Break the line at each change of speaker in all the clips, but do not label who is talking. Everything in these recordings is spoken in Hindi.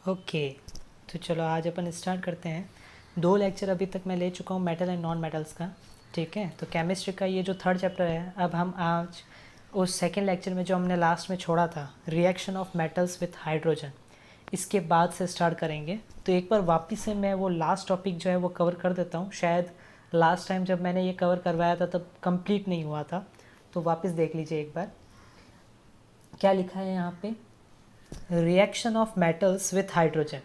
ओके, तो चलो आज अपन स्टार्ट करते हैं। 2 लेक्चर अभी तक मैं ले चुका हूँ मेटल एंड नॉन मेटल्स का। ठीक है, तो केमिस्ट्री का ये जो 3rd चैप्टर है, अब हम आज उस 2nd लेक्चर में जो हमने लास्ट में छोड़ा था, reaction of metals with hydrogen, इसके बाद से स्टार्ट करेंगे। तो एक बार वापस से मैं वो लास्ट टॉपिक जो है वो कवर कर देता हूँ। शायद लास्ट टाइम जब मैंने ये कवर करवाया था तब कंप्लीट नहीं हुआ था, तो वापस देख लीजिए एक बार। क्या लिखा है यहाँ पे? Reaction of metals with hydrogen.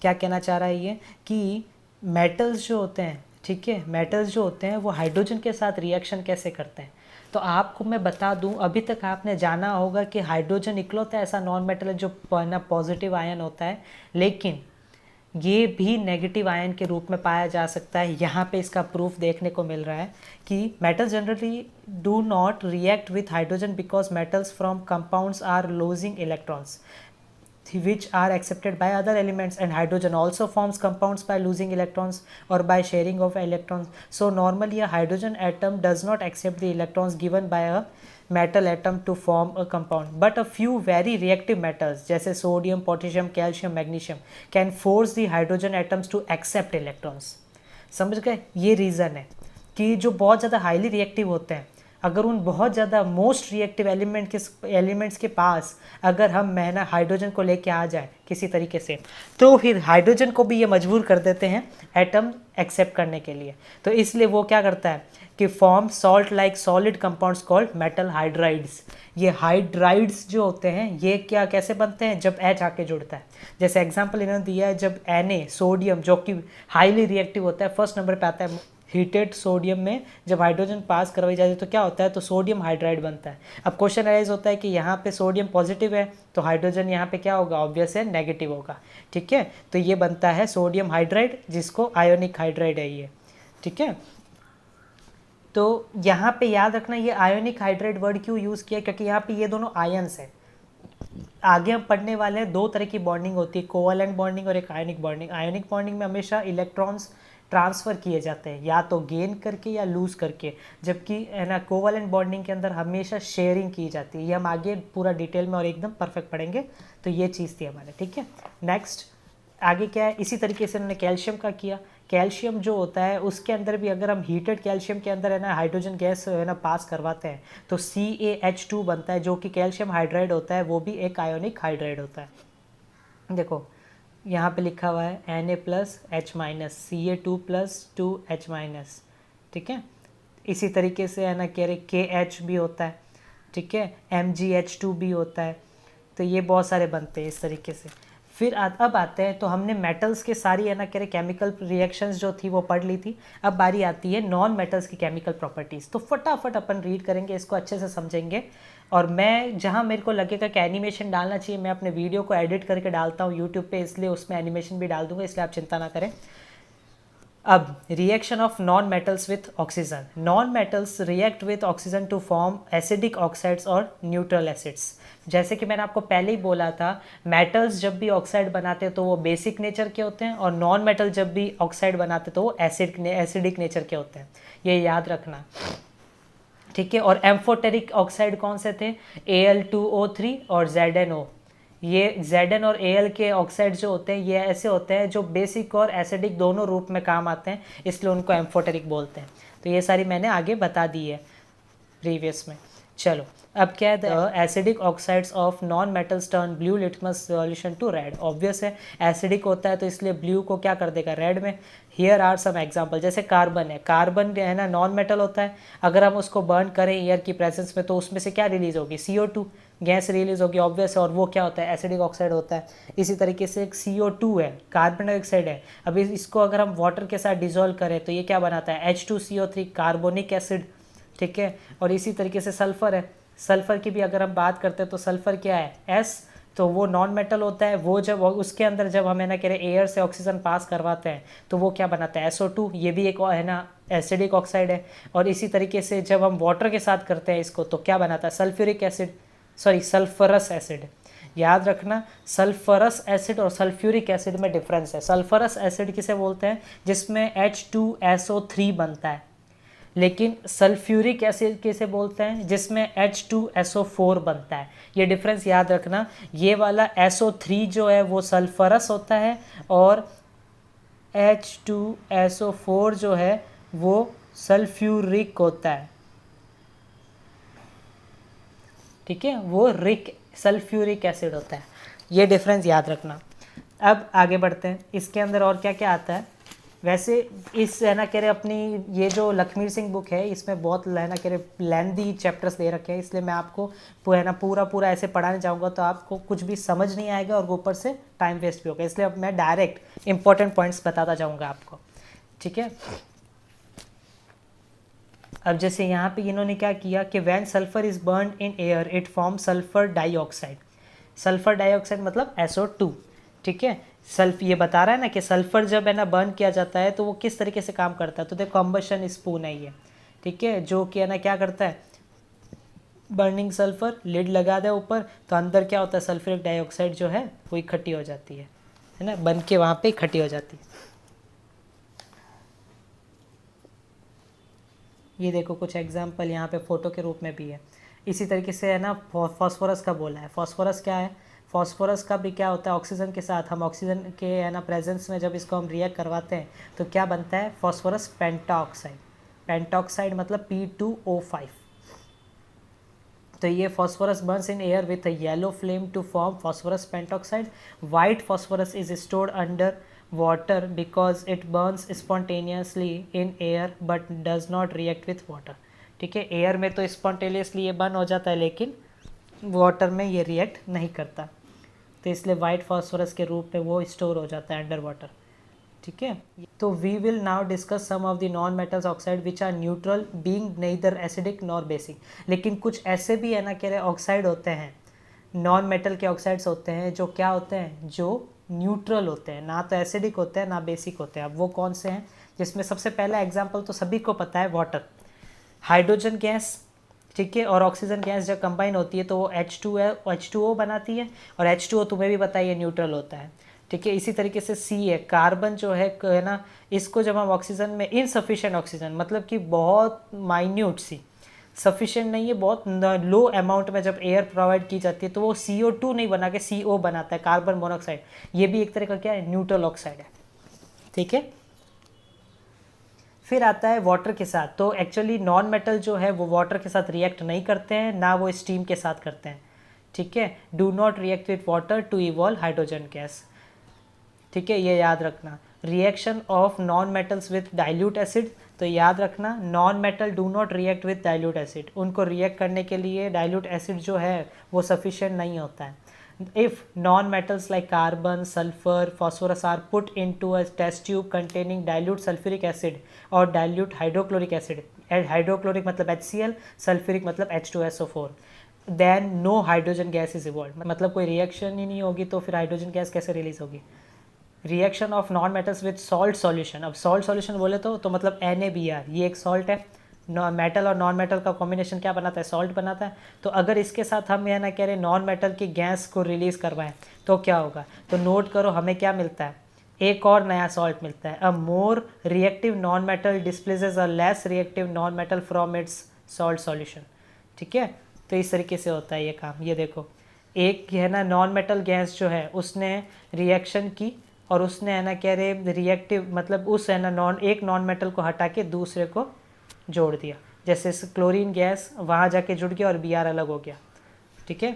क्या कहना चाह रहा है ये कि मेटल्स जो होते हैं, ठीक है, मेटल्स जो होते हैं वो हाइड्रोजन के साथ रिएक्शन कैसे करते हैं। तो आपको मैं बता दूं, अभी तक आपने जाना होगा कि हाइड्रोजन इकलौता ऐसा नॉन मेटल है जो पॉजिटिव आयन होता है, लेकिन ये भी नेगेटिव आयन के रूप में पाया जा सकता है। यहाँ पे इसका प्रूफ देखने को मिल रहा है कि metals generally do not react with hydrogen because metals from compounds are losing electrons which are accepted by other elements, and hydrogen also forms compounds by losing electrons or by sharing of electrons. So normally a hydrogen atom does not accept the electrons given by a metal atom to form a compound, but a few very reactive metals जैसे sodium, potassium, calcium, magnesium can force the hydrogen atoms to accept electrons. समझ गए? ये रीज़न है कि जो बहुत ज़्यादा हाईली रिएक्टिव होते हैं, अगर उन बहुत ज़्यादा मोस्ट रिएक्टिव एलिमेंट्स के पास अगर हम महना हाइड्रोजन को लेके आ जाए किसी तरीके से, तो फिर हाइड्रोजन को भी ये मजबूर कर देते हैं एटम एक्सेप्ट करने के लिए। तो इसलिए वो क्या करता है कि form salt like solid compounds called metal hydrides. ये हाइड्राइड्स जो होते हैं ये क्या कैसे बनते हैं? जब H आके जुड़ता है। जैसे एग्जाम्पल इन्होंने दिया है, जब Na सोडियम जो कि हाईली रिएक्टिव होता है, फर्स्ट नंबर पे आता है हीटेड सोडियम में जब हाइड्रोजन पास करवाई जाती है तो क्या होता है? तो सोडियम हाइड्राइड बनता है। अब क्वेश्चन अराइज होता है कि यहाँ पे सोडियम पॉजिटिव है तो हाइड्रोजन यहाँ पे क्या होगा? ऑब्वियस है नेगेटिव होगा। ठीक है, तो ये बनता है सोडियम हाइड्राइड, जिसको आयोनिक हाइड्राइड है ये। ठीक है, तो यहाँ पे याद रखना ये आयोनिक हाइड्राइड वर्ड क्यों यूज़ किया, क्योंकि यहाँ पे ये दोनों आयन्स हैं। आगे हम पढ़ने वाले हैं 2 तरह की बॉन्डिंग होती है, कोवैलेंट बॉन्डिंग और एक आयोनिक बॉन्डिंग। आयोनिक बॉन्डिंग में हमेशा इलेक्ट्रॉन्स ट्रांसफ़र किए जाते हैं, या तो गेन करके या लूज़ करके, जबकि है ना कोवैलेंट बॉन्डिंग के अंदर हमेशा शेयरिंग की जाती है। ये हम आगे पूरा डिटेल में और एकदम परफेक्ट पढ़ेंगे। तो ये चीज़ थी हमारे। ठीक है, नेक्स्ट आगे क्या है? इसी तरीके से उन्होंने कैल्शियम का किया। कैल्शियम जो होता है उसके अंदर भी अगर हम हीटेड कैल्शियम के अंदर है ना हाइड्रोजन गैस है ना पास करवाते हैं तो CaH2 बनता है, जो कि कैल्शियम हाइड्राइड होता है, वो भी एक आयोनिक हाइड्राइड होता है। देखो यहाँ पे लिखा हुआ है Na+H- Ca2+2H-। ठीक है, इसी तरीके से है ना कह रहे KH भी होता है। ठीक है, MgH2 भी होता है। तो ये बहुत सारे बनते हैं इस तरीके से। फिर अब आते हैं, तो हमने मेटल्स के सारी है ना कह रहे केमिकल रिएक्शंस जो थी वो पढ़ ली थी। अब बारी आती है नॉन मेटल्स की केमिकल प्रॉपर्टीज़। तो फटाफट अपन रीड करेंगे, इसको अच्छे से समझेंगे। और मैं जहाँ मेरे को लगेगा कि एनिमेशन डालना चाहिए, मैं अपने वीडियो को एडिट करके डालता हूँ यूट्यूब पे, इसलिए उसमें एनिमेशन भी डाल दूंगा, इसलिए आप चिंता ना करें। अब reaction of non metals with oxygen. Non metals react with oxygen to form acidic oxides और न्यूट्रल एसिड्स। जैसे कि मैंने आपको पहले ही बोला था, मेटल्स जब भी ऑक्साइड बनाते हैं तो वो बेसिक नेचर के होते हैं, और नॉन मेटल जब भी ऑक्साइड बनाते हैं तो वो एसिडिक नेचर के होते हैं। ये याद रखना। ठीक है, और एम्फोटेरिक ऑक्साइड कौन से थे? Al2O3 और ZnO। ये Zn और Al के ऑक्साइड जो होते हैं ये ऐसे होते हैं जो बेसिक और एसिडिक दोनों रूप में काम आते हैं, इसलिए उनको एम्फोटेरिक बोलते हैं। तो ये सारी मैंने आगे बता दी है प्रीवियस में। चलो अब क्या है? The acidic oxides of non metals turn blue litmus solution to red. Obvious है एसिडिक होता है तो इसलिए ब्लू को क्या कर देगा? रेड में। हियर आर सम एग्जांपल, जैसे कार्बन है। कार्बन है ना नॉन मेटल होता है, अगर हम उसको बर्न करें एयर की प्रेजेंस में तो उसमें से क्या रिलीज होगी? CO2 गैस रिलीज होगी, ऑब्वियस है, और वो क्या होता है? एसिडिक ऑक्साइड होता है। इसी तरीके से एक CO2 है, कार्बन डाइऑक्साइड है। अभी इसको अगर हम वाटर के साथ डिजोल्व करें तो ये क्या बनाता है? H2CO3 carbonic acid. ठीक है, और इसी तरीके से सल्फर है। सल्फर की भी अगर हम बात करते हैं तो सल्फर क्या है? S। तो वो नॉन मेटल होता है, वो जब उसके अंदर जब हमें ना कह रहे एयर से ऑक्सीजन पास करवाते हैं तो वो क्या बनाता है? SO2। ये भी एक है ना एसिडिक ऑक्साइड है। और इसी तरीके से जब हम वाटर के साथ करते हैं इसको तो क्या बनाता है? Sulphuric acid, sorry sulphurous acid. याद रखना, सल्फरस एसिड और सल्फ्यूरिक एसिड में डिफरेंस है। सल्फरस एसिड किसे बोलते हैं? जिसमें H2SO3 बनता है। लेकिन सल्फ्यूरिक एसिड किसे बोलते हैं, जिसमें H2SO4 बनता है। ये डिफरेंस याद रखना, ये वाला SO3 जो है वो सल्फरस होता है और H2SO4 जो है वो सल्फ्यूरिक होता है। ठीक है, वो रिक सल्फ्यूरिक एसिड होता है, ये डिफरेंस याद रखना। अब आगे बढ़ते हैं, इसके अंदर और क्या क्या आता है। वैसे इस है ना कह रहे अपनी ये जो लखमीर सिंह बुक है इसमें बहुत है ना कह रहे लेंदी चैप्टर्स दे रखे हैं, इसलिए मैं आपको है ना पूरा ऐसे पढ़ाने जाऊंगा तो आपको कुछ भी समझ नहीं आएगा और ऊपर से टाइम वेस्ट भी होगा, इसलिए अब मैं डायरेक्ट इंपॉर्टेंट पॉइंट्स बताता जाऊँगा आपको। ठीक है, अब जैसे यहाँ पे इन्होंने क्या किया कि when sulphur is burn in air it form sulphur dioxide. Sulphur dioxide मतलब SO2। ठीक है, ये बता रहा है ना कि सल्फर जब है ना बर्न किया जाता है तो वो किस तरीके से काम करता है। तो देखो कंबशन स्पून है ये, ठीक है, जो कि है ना क्या करता है, बर्निंग सल्फर, लिड लगा दे ऊपर तो अंदर क्या होता है, सल्फ्यूरिक डाइऑक्साइड जो है वो इकट्ठी हो जाती है ना, बन के वहाँ पे इकट्ठी हो जाती है। ये देखो कुछ एग्जाम्पल यहाँ पे फोटो के रूप में भी है। इसी तरीके से है ना फॉस्फोरस का बोला है। फॉस्फोरस क्या है, फॉस्फोरस का भी क्या होता है, ऑक्सीजन के साथ हम ऑक्सीजन के है ना प्रेजेंस में जब इसको हम रिएक्ट करवाते हैं तो क्या बनता है, फॉस्फोरस पेंटाऑक्साइड। पेंटाऑक्साइड मतलब P2O5। तो ये phosphorus burns in air with a yellow flame to form phosphorus pentaoxide. White phosphorus is stored under water because it burns spontaneously in air but does not react with water। ठीक है, एयर में तो स्पॉन्टेनियसली ये बर्न हो जाता है लेकिन वाटर में ये रिएक्ट नहीं करता, तो इसलिए वाइट फॉस्फोरस के रूप में वो स्टोर हो जाता है अंडर वाटर। ठीक है, तो we will now discuss some of the non metals oxide which are neutral being neither acidic nor basic. लेकिन कुछ ऐसे भी है ना कह रहे ऑक्साइड होते हैं, नॉन मेटल के ऑक्साइड्स होते हैं जो क्या होते हैं, जो न्यूट्रल होते हैं, ना तो एसिडिक होते हैं ना बेसिक होते हैं। अब वो कौन से हैं, जिसमें सबसे पहला एग्जांपल तो सभी को पता है, वाटर। हाइड्रोजन गैस, ठीक है, और ऑक्सीजन गैस जब कंबाइन होती है तो वो H2O बनाती है, और H2O तुम्हें भी पता है न्यूट्रल होता है। ठीक है, इसी तरीके से C है, कार्बन जो है ना, इसको जब हम ऑक्सीजन में इनसफिशिएंट ऑक्सीजन मतलब कि बहुत माइन्यूट सी, सफिशिएंट नहीं है, बहुत लो अमाउंट में जब एयर प्रोवाइड की जाती है तो वो CO2 नहीं बना के CO बनाता है, कार्बन मोनोऑक्साइड। ये भी एक तरह का क्या है, न्यूट्रल ऑक्साइड है। ठीक है, फिर आता है वाटर के साथ। तो एक्चुअली नॉन मेटल जो है वो वाटर के साथ रिएक्ट नहीं करते हैं, ना वो स्टीम के साथ करते हैं। ठीक है, do not react with water to evolve hydrogen gas. ठीक है, ये याद रखना। Reaction of non metals with dilute acid, तो याद रखना non metal do not react with dilute acid, उनको रिएक्ट करने के लिए डाइल्यूट एसिड जो है वो सफिशिएंट नहीं होता है। If non metals like carbon, sulphur, phosphorus are put into a test tube containing dilute sulfuric acid और dilute hydrochloric acid, हाइड्रोक्लोरिक मतलब HCl, सल्फ्यूरिक मतलब H2SO4, then no hydrogen gas is evolve. मतलब कोई रिएक्शन ही नहीं होगी तो फिर हाइड्रोजन गैस कैसे रिलीज होगी। Reaction of non metals with salt solution, अब सॉल्ट सॉल्यूशन बोले तो मतलब NaBr, ये एक सॉल्ट है। मेटल और नॉन मेटल का कॉम्बिनेशन क्या बनाता है, सॉल्ट बनाता है। तो अगर इसके साथ हम यह ना कह रहे नॉन मेटल की गैस को रिलीज़ करवाएं तो क्या होगा, तो नोट करो हमें क्या मिलता है, एक और नया सॉल्ट मिलता है। A more reactive non metal displaces a less reactive non metal from its salt solution. ठीक है, तो इस तरीके से होता है ये काम। ये देखो एक है ना नॉन मेटल गैस जो है उसने रिएक्शन की और उसने है ना कह रहे रिएक्टिव मतलब उस है ना एक नॉन मेटल को हटा के दूसरे को जोड़ दिया, जैसे क्लोरीन गैस वहाँ जाके जुड़ गया और Br अलग हो गया। ठीक है,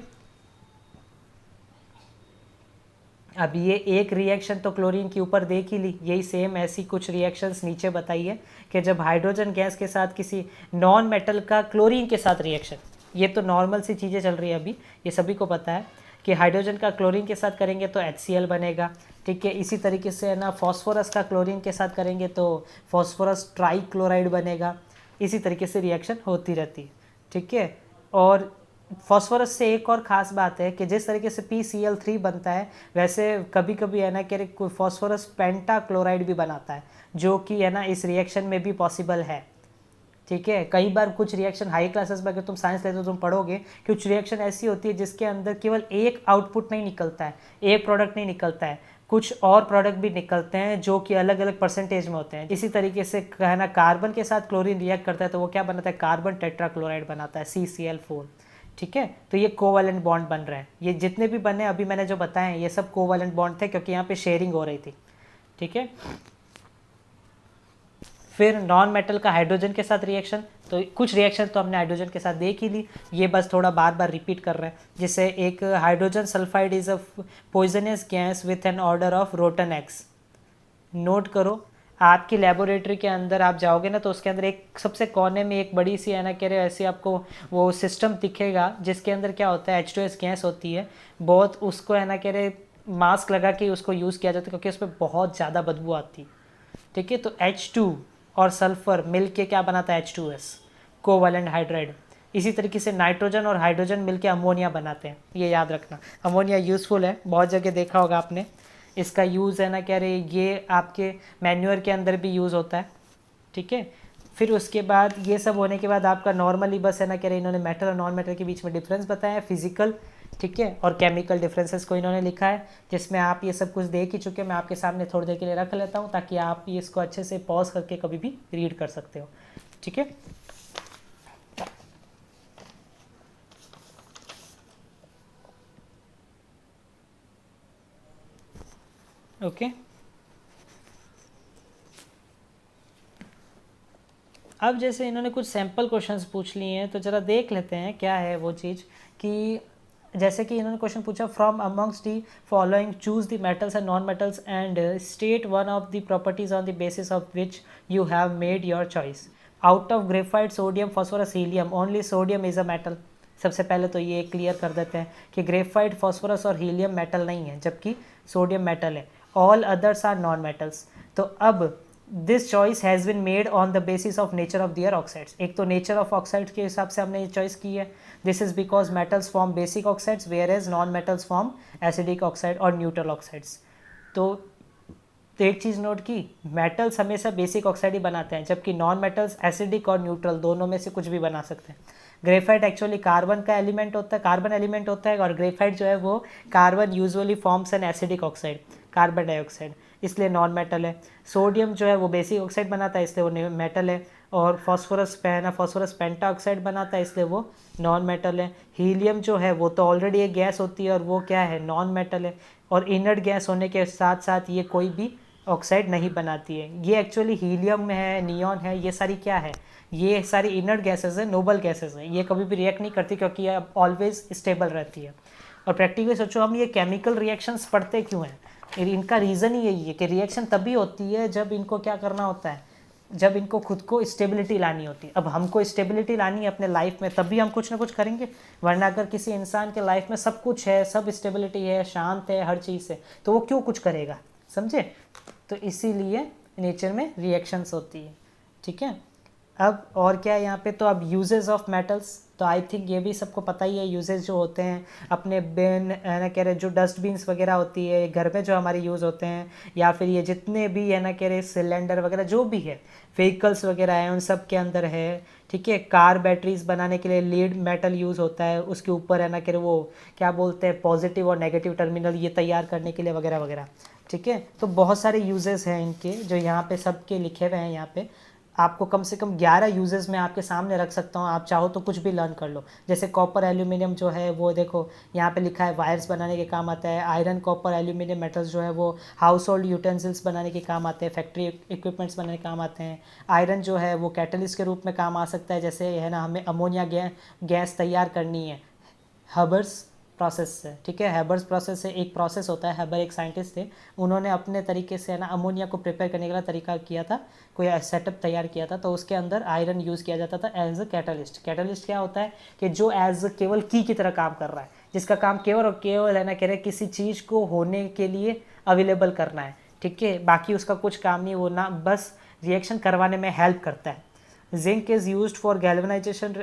अब ये एक रिएक्शन तो क्लोरीन के ऊपर देख ही ली, यही सेम ऐसी कुछ रिएक्शंस नीचे बताइए कि जब हाइड्रोजन गैस के साथ किसी नॉन मेटल का क्लोरीन के साथ रिएक्शन, ये तो नॉर्मल सी चीज़ें चल रही है अभी, ये सभी को पता है कि हाइड्रोजन का क्लोरीन के साथ करेंगे तो HCl बनेगा। ठीक है, इसी तरीके से है ना फॉस्फोरस का क्लोरीन के साथ करेंगे तो फॉस्फोरस ट्राइक्लोराइड बनेगा। इसी तरीके से रिएक्शन होती रहती है। ठीक है, और फॉस्फोरस से एक और ख़ास बात है कि जिस तरीके से PCl3 बनता है वैसे कभी कभी है ना कि फॉस्फोरस पेंटाक्लोराइड भी बनाता है, जो कि है ना इस रिएक्शन में भी पॉसिबल है। ठीक है, कई बार कुछ रिएक्शन हाई क्लासेस में अगर तुम साइंस लेते हो तुम पढ़ोगे कुछ रिएक्शन ऐसी होती है जिसके अंदर केवल एक आउटपुट नहीं निकलता है, एक प्रोडक्ट नहीं निकलता है, कुछ और प्रोडक्ट भी निकलते हैं जो कि अलग अलग परसेंटेज में होते हैं। इसी तरीके से कहना कार्बन के साथ क्लोरीन रिएक्ट करता है तो वो क्या बनाता है, कार्बन टेट्राक्लोराइड बनाता है, CCl4। ठीक है, तो ये कोवैलेंट बॉन्ड बन रहे हैं। ये जितने भी बने अभी मैंने जो बताए हैं ये सब कोवैलेंट बॉन्ड थे क्योंकि यहाँ पे शेयरिंग हो रही थी। ठीक है, फिर नॉन मेटल का हाइड्रोजन के साथ रिएक्शन, तो कुछ रिएक्शन तो हमने हाइड्रोजन के साथ देख ही ली, ये बस थोड़ा बार बार रिपीट कर रहे हैं। जैसे एक hydrogen sulphide is a poisonous gas with an order of rotten x. Note करो, आपकी लेबोरेटरी के अंदर आप जाओगे ना तो उसके अंदर एक सबसे कोने में एक बड़ी सी है ना कह रहे ऐसे आपको वो सिस्टम दिखेगा जिसके अंदर क्या होता है, H2S गैस होती है बहुत, उसको है ना कह रहे मास्क लगा के उसको यूज़ किया जाता है क्योंकि उसमें बहुत ज़्यादा बदबू आती है। ठीक है, तो H2 और सल्फर मिल के क्या बनाता है, H2S, कोवैलेंट हाइड्राइड। इसी तरीके से नाइट्रोजन और हाइड्रोजन मिलके अमोनिया बनाते हैं, ये याद रखना। अमोनिया यूज़फुल है, बहुत जगह देखा होगा आपने, इसका यूज़ है ना कह रहे ये आपके मैन्योर के अंदर भी यूज़ होता है। ठीक है, फिर उसके बाद ये सब होने के बाद आपका नॉर्मली बस है ना कह रहे इन्होंने मेटल और नॉन मेटल के बीच में डिफरेंस बताया, फिजिकल, ठीक है, और केमिकल डिफरेंसेस को इन्होंने लिखा है जिसमें आप ये सब कुछ देख ही चुके हैं। मैं आपके सामने थोड़ी देर के लिए रख लेता हूँ ताकि आप ये इसको अच्छे से पॉज करके कभी भी रीड कर सकते हो। ठीक है, ओके। अब जैसे इन्होंने कुछ सैम्पल क्वेश्चंस पूछ लिए हैं तो ज़रा देख लेते हैं क्या है वो चीज़, कि जैसे कि इन्होंने क्वेश्चन पूछा from amongst the following choose the metals and non metals and state one of the properties on the basis of which you have made your choice. Out of graphite, sodium, phosphorus, helium, only sodium is a metal. सबसे पहले तो ये क्लियर कर देते हैं कि ग्रेफाइट, फॉस्फोरस और हीलियम मेटल नहीं है जबकि सोडियम मेटल है। All others are non metals. तो अब this choice has been made on the basis of nature of their oxides. एक तो नेचर ऑफ ऑक्साइड्स के हिसाब से हमने ये चॉइस की है। This is because metals form basic oxides whereas non metals form acidic oxide और न्यूट्रल ऑक्साइड्स। तो एक चीज़ नोट की, मेटल्स हमेशा बेसिक ऑक्साइड ही बनाते हैं जबकि नॉन मेटल्स एसिडिक और न्यूट्रल दोनों में से कुछ भी बना सकते हैं। ग्रेफाइट एक्चुअली कार्बन का एलिमेंट होता है, कार्बन एलिमेंट होता है, और ग्रेफाइट जो है वो carbon usually forms an acidic oxide, carbon dioxide, इसलिए नॉन मेटल है। सोडियम जो है वो बेसिक ऑक्साइड बनाता है इसलिए वो मेटल है, और फॉस्फोरस पेंटा ऑक्साइड बनाता है इसलिए वो नॉन मेटल है। हीलियम जो है वो तो ऑलरेडी एक गैस होती है और वो क्या है, नॉन मेटल है, और इनर्ट गैस होने के साथ साथ ये कोई भी ऑक्साइड नहीं बनाती है। ये एक्चुअली हीलियम में है, नियॉन है, ये सारी क्या है, ये सारी इनर्ट गैसेस है, नोबल गैसेस है, ये कभी भी रिएक्ट नहीं करती क्योंकि ये ऑलवेज स्टेबल रहती है। और प्रैक्टिकली सोचो, हम ये केमिकल रिएक्शंस पढ़ते क्यों हैं, इनका रीज़न ही यही है कि रिएक्शन तभी होती है जब इनको क्या करना होता है, जब इनको खुद को स्टेबिलिटी लानी होती है। अब हमको स्टेबिलिटी लानी है अपने लाइफ में तभी हम कुछ ना कुछ करेंगे, वरना अगर किसी इंसान के लाइफ में सब कुछ है, सब स्टेबिलिटी है, शांत है हर चीज़ से, तो वो क्यों कुछ करेगा, समझे। तो इसीलिए नेचर में रिएक्शंस होती है। ठीक है, अब और क्या है यहाँ पे, तो अब यूजेस ऑफ मेटल्स, तो आई थिंक ये भी सबको पता ही है। यूजेस जो होते हैं अपने बिन ना कह रहे जो डस्टबिन्स वगैरह होती है घर में जो हमारे यूज़ होते हैं, या फिर ये जितने भी है ना कह रहे सिलेंडर वगैरह जो भी है, व्हीकल्स वगैरह हैं उन सब के अंदर है। ठीक है, कार बैटरीज बनाने के लिए लीड मेटल यूज़ होता है, उसके ऊपर है ना कह रहे वो क्या बोलते हैं पॉजिटिव और नेगेटिव टर्मिनल ये तैयार करने के लिए वगैरह वगैरह। ठीक है, तो बहुत सारे यूजेस हैं इनके जो यहाँ पे सबके लिखे हुए हैं। यहाँ पे आपको कम से कम 11 यूजेस मैं आपके सामने रख सकता हूँ, आप चाहो तो कुछ भी लर्न कर लो। जैसे कॉपर एल्यूमिनियम जो है वो देखो यहाँ पे लिखा है वायर्स बनाने के काम आता है। आयरन, कॉपर, एल्यूमिनियम मेटल्स जो है वो हाउस होल्ड यूटेंसिल्स बनाने के काम आते हैं, फैक्ट्री इक्विपमेंट्स बनाने के काम आते हैं। आयरन जो है वो कैटलिस्ट के रूप में काम आ सकता है, जैसे है ना हमें अमोनिया गैस तैयार करनी है हबर्स प्रोसेस से। ठीक है, हैबर्स प्रोसेस से एक प्रोसेस होता है, हैबर एक साइंटिस्ट थे, उन्होंने अपने तरीके से है ना अमोनिया को प्रिपेयर करने का तरीका किया था, कोई सेटअप तैयार किया था, तो उसके अंदर आयरन यूज़ किया जाता था एज अ कैटलिस्ट। कैटलिस्ट क्या होता है कि जो एज केवल की तरह काम कर रहा है, जिसका काम केवल और केवल है ना कह रहे किसी चीज़ को होने के लिए अवेलेबल करना है। ठीक है, बाकी उसका कुछ काम नहीं, वो ना बस रिएक्शन करवाने में हेल्प करता है। Zinc is used for galvanizing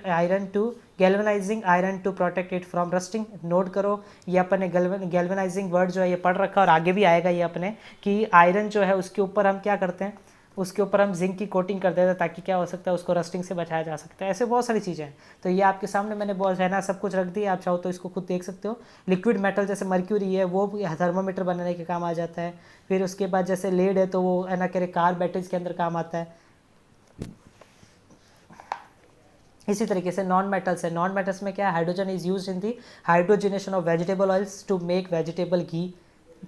iron to protect it from rusting। Note करो, ये अपने galvanizing वर्ड जो है ये पढ़ रखा और आगे भी आएगा ये अपने, कि आयरन जो है उसके ऊपर हम क्या करते हैं, उसके ऊपर हम जिंक की कोटिंग कर देते हैं ताकि क्या हो सकता है उसको रस्टिंग से बचाया जा सकता है। ऐसे बहुत सारी चीज़ें हैं। तो ये आपके सामने मैंने बहुत है ना सब कुछ रख दिया, आप चाहो तो इसको खुद देख सकते हो। लिक्विड मेटल जैसे मर्क्यूरी है वो थर्मामीटर बनाने के काम आ जाता है। फिर उसके बाद जैसे लेड है तो वो है ना कह कार बैटरीज के अंदर काम आता है। इसी तरीके से नॉन मेटल्स है, नॉन मेटल्स में क्या है, hydrogen is used in the hydrogenation of vegetable oils to make vegetable ghee.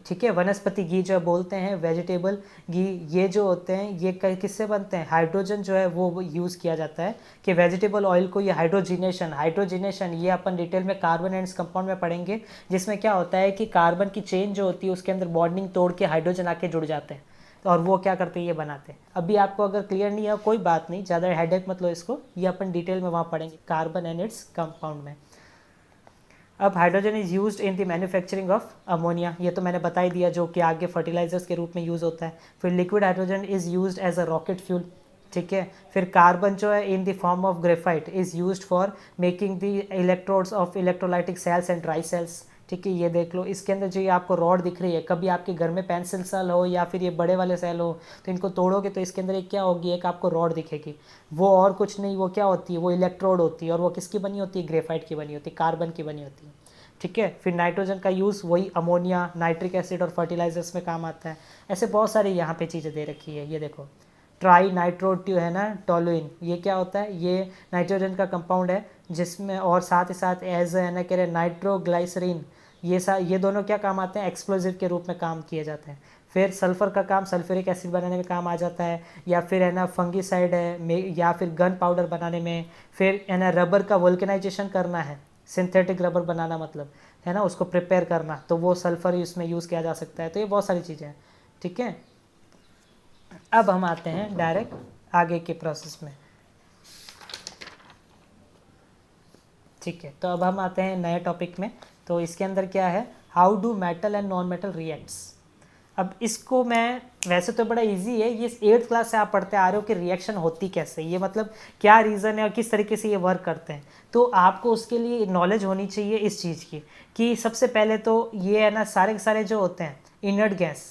ठीक है, वनस्पति घी जो बोलते हैं, वेजिटेबल घी, ये जो होते हैं ये किससे बनते हैं, हाइड्रोजन जो है वो यूज़ किया जाता है कि वेजिटेबल ऑयल को ये हाइड्रोजिनेशन ये अपन डिटेल में कार्बन एंड्स कंपाउंड में पढ़ेंगे, जिसमें क्या होता है कि कार्बन की चेन जो होती है उसके अंदर बॉन्डिंग तोड़ के हाइड्रोजन आके जुड़ जाते हैं और वो क्या करते हैं ये बनाते हैं। अभी आपको अगर क्लियर नहीं है कोई बात नहीं, ज़्यादा हेडेक मत लो इसको, ये अपन डिटेल में वहाँ पढ़ेंगे कार्बन एंड इट्स कंपाउंड में। अब hydrogen is used in the manufacturing of ammonia, ये तो मैंने बता ही दिया, जो कि आगे फर्टिलाइजर्स के रूप में यूज़ होता है। फिर liquid hydrogen is used as a rocket fuel. ठीक है, फिर कार्बन जो है in the form of graphite is used for making the electrodes of electrolytic cells and dry cells. ठीक है, ये देख लो, इसके अंदर जो ये आपको रॉड दिख रही है, कभी आपके घर में पेंसिल सेल हो या फिर ये बड़े वाले सेल हो तो इनको तोड़ोगे तो इसके अंदर एक क्या होगी, एक आपको रॉड दिखेगी, वो और कुछ नहीं, वो क्या होती है, वो इलेक्ट्रोड होती है और वो किसकी बनी होती है, ग्रेफाइट की बनी होती है, कार्बन की बनी होती है। ठीक है, फिर नाइट्रोजन का यूज़ वही अमोनिया, नाइट्रिक एसिड और फर्टिलाइजर्स में काम आता है। ऐसे बहुत सारी यहाँ पे चीज़ें दे रखी है, ये देखो ट्राई नाइट्रोट्यू है ना टोलुइन, ये क्या होता है, ये नाइट्रोजन का कंपाउंड है जिसमें, और साथ ही साथ एज है ना कह रहे नाइट्रोग्लाइसरीन, ये दोनों क्या काम आते हैं, एक्सप्लोजिव के रूप में काम किए जाते हैं। फिर सल्फ़र का काम सल्फ्यूरिक एसिड बनाने में काम आ जाता है, या फिर है ना फंगीसाइड है, या फिर गन पाउडर बनाने में। फिर है ना रबर का वोल्केनाइजेशन करना है, सिंथेटिक रबर बनाना मतलब है ना उसको प्रिपेयर करना, तो वो सल्फ़र इसमें यूज़ किया जा सकता है। तो ये बहुत सारी चीज़ें हैं। ठीक है, अब हम आते हैं डायरेक्ट आगे के प्रोसेस में। ठीक है, तो अब हम आते हैं नए टॉपिक में। तो इसके अंदर क्या है, how do metal and non metal reacts. अब इसको मैं, वैसे तो बड़ा इजी है, ये 8th क्लास से आप पढ़ते आ रहे हो कि रिएक्शन होती कैसे, ये मतलब क्या रीज़न है और किस तरीके से ये वर्क करते हैं। तो आपको उसके लिए नॉलेज होनी चाहिए इस चीज़ की कि सबसे पहले तो ये है ना सारे के सारे जो होते हैं इनर्ट गैस,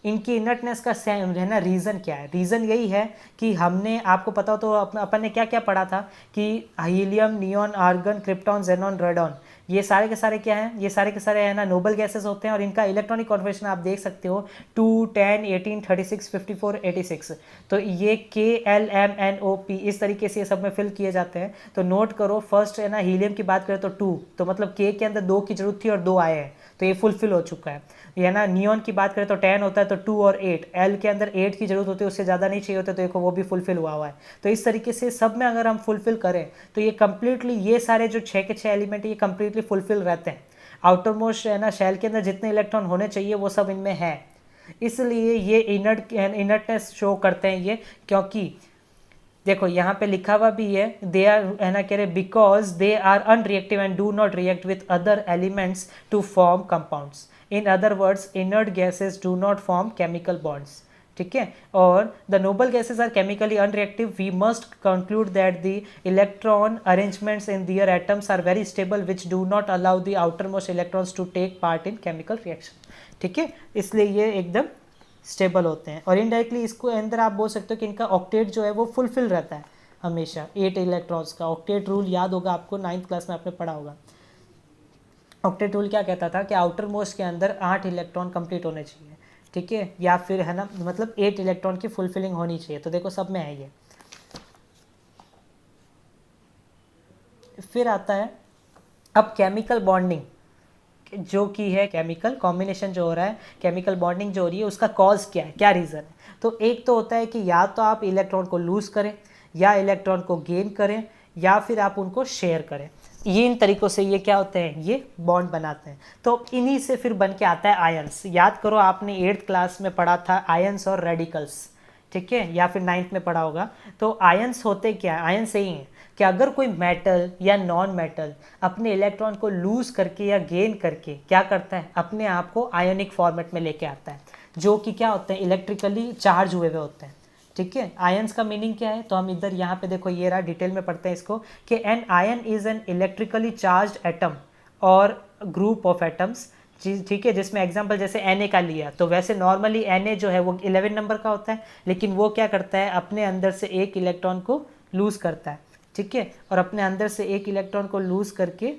इनकी इनर्टनेस का है ना रीज़न क्या है, रीज़न यही है कि हमने, आपको पता हो तो अपन ने क्या क्या पढ़ा था कि helium, neon, argon, krypton, xenon, radon, ये सारे के सारे क्या हैं, ये सारे के सारे है ना नोबल गैसेस होते हैं और इनका इलेक्ट्रॉनिक कॉन्फिगरेशन आप देख सकते हो 2, 10, 18, 36, 54, 86। तो ये KLMNOP इस तरीके से ये सब में फिल किए जाते हैं। तो नोट करो, फर्स्ट है ना हीलियम की बात करें तो 2, तो मतलब K के अंदर 2 की जरूरत थी और 2 आए हैं, तो ये फुलफिल हो चुका है। ये ना नियॉन की बात करें तो 10 होता है तो 2 और 8, L के अंदर 8 की जरूरत होती है, उससे ज़्यादा नहीं चाहिए होता, तो देखो वो भी फुलफिल हुआ है। तो इस तरीके से सब में अगर हम फुलफिल करें तो ये कंप्लीटली, ये सारे जो 6 के 6 एलिमेंट ये कंप्लीटली फुलफिल रहते हैं। आउटर मोस्ट है ना शेल के अंदर जितने इलेक्ट्रॉन होने चाहिए वो सब इनमें है, इसलिए ये इनर्टनेस शो करते हैं ये, क्योंकि देखो यहाँ पे लिखा हुआ भी है, दे आर है ना कह रहे because they are unreactive and do not react with other elements to form compounds. In other words inert gases do not form chemical bonds. ठीक है, और the noble gases are chemically unreactive, we must conclude that the electron arrangements in their atoms are very stable which do not allow the outer most electrons to take part in chemical reaction. ठीक है, इसलिए ये एकदम स्टेबल होते हैं। और इनडायरेक्टली इसको अंदर आप बोल सकते हो कि इनका ऑक्टेट जो है वो फुलफिल रहता है हमेशा 8 इलेक्ट्रॉन्स का। ऑक्टेट रूल याद होगा आपको, 9th क्लास में आपने पढ़ा होगा। ऑक्टेट रूल क्या कहता था कि आउटर मोस्ट के अंदर 8 इलेक्ट्रॉन कंप्लीट होने चाहिए। ठीक है, या फिर है ना मतलब 8 इलेक्ट्रॉन की फुलफिलिंग होनी चाहिए, तो देखो सब में है ये। फिर आता है अब केमिकल बॉन्डिंग, जो की है केमिकल कॉम्बिनेशन जो हो रहा है, केमिकल बॉन्डिंग जो हो रही है, उसका कॉज क्या है, क्या रीज़न है। तो एक तो होता है कि या तो आप इलेक्ट्रॉन को लूज़ करें, या इलेक्ट्रॉन को गेन करें, या फिर आप उनको शेयर करें। ये इन तरीक़ों से ये क्या होते हैं, ये बॉन्ड बनाते हैं। तो इन्हीं से फिर बन के आता है आयंस। याद करो आपने 8th क्लास में पढ़ा था आयंस और रेडिकल्स, ठीक है, या फिर 9th में पढ़ा होगा। तो आयंस होते क्या है, आयंस यही है कि अगर कोई मेटल या नॉन मेटल अपने इलेक्ट्रॉन को लूज करके या गेन करके क्या करता है, अपने आप को आयोनिक फॉर्मेट में लेके आता है, जो कि क्या होते हैं, इलेक्ट्रिकली चार्ज हुए हुए होते हैं। ठीक है, आयंस का मीनिंग क्या है, तो हम इधर यहाँ पे देखो ये रहा, डिटेल में पढ़ते हैं इसको कि an ion is an electrically charge atom और ग्रुप ऑफ एटम्स चीज़, ठीक है, जिसमें एग्जांपल जैसे Na का लिया, तो वैसे नॉर्मली Na जो है वो 11 नंबर का होता है, लेकिन वो क्या करता है अपने अंदर से एक इलेक्ट्रॉन को लूज़ करता है, ठीक है, और अपने अंदर से एक इलेक्ट्रॉन को लूज़ करके,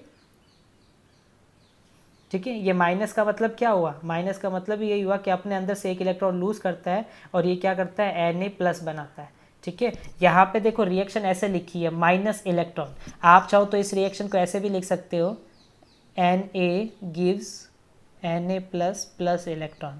ठीक है, ये माइनस का मतलब क्या हुआ, माइनस का मतलब यही हुआ कि अपने अंदर से एक इलेक्ट्रॉन लूज़ करता है और ये क्या करता है Na प्लस बनाता है, ठीक है। यहाँ पे देखो रिएक्शन ऐसे लिखी है माइनस इलेक्ट्रॉन, आप चाहो तो इस रिएक्शन को ऐसे भी लिख सकते हो Na gives Na plus plus electron,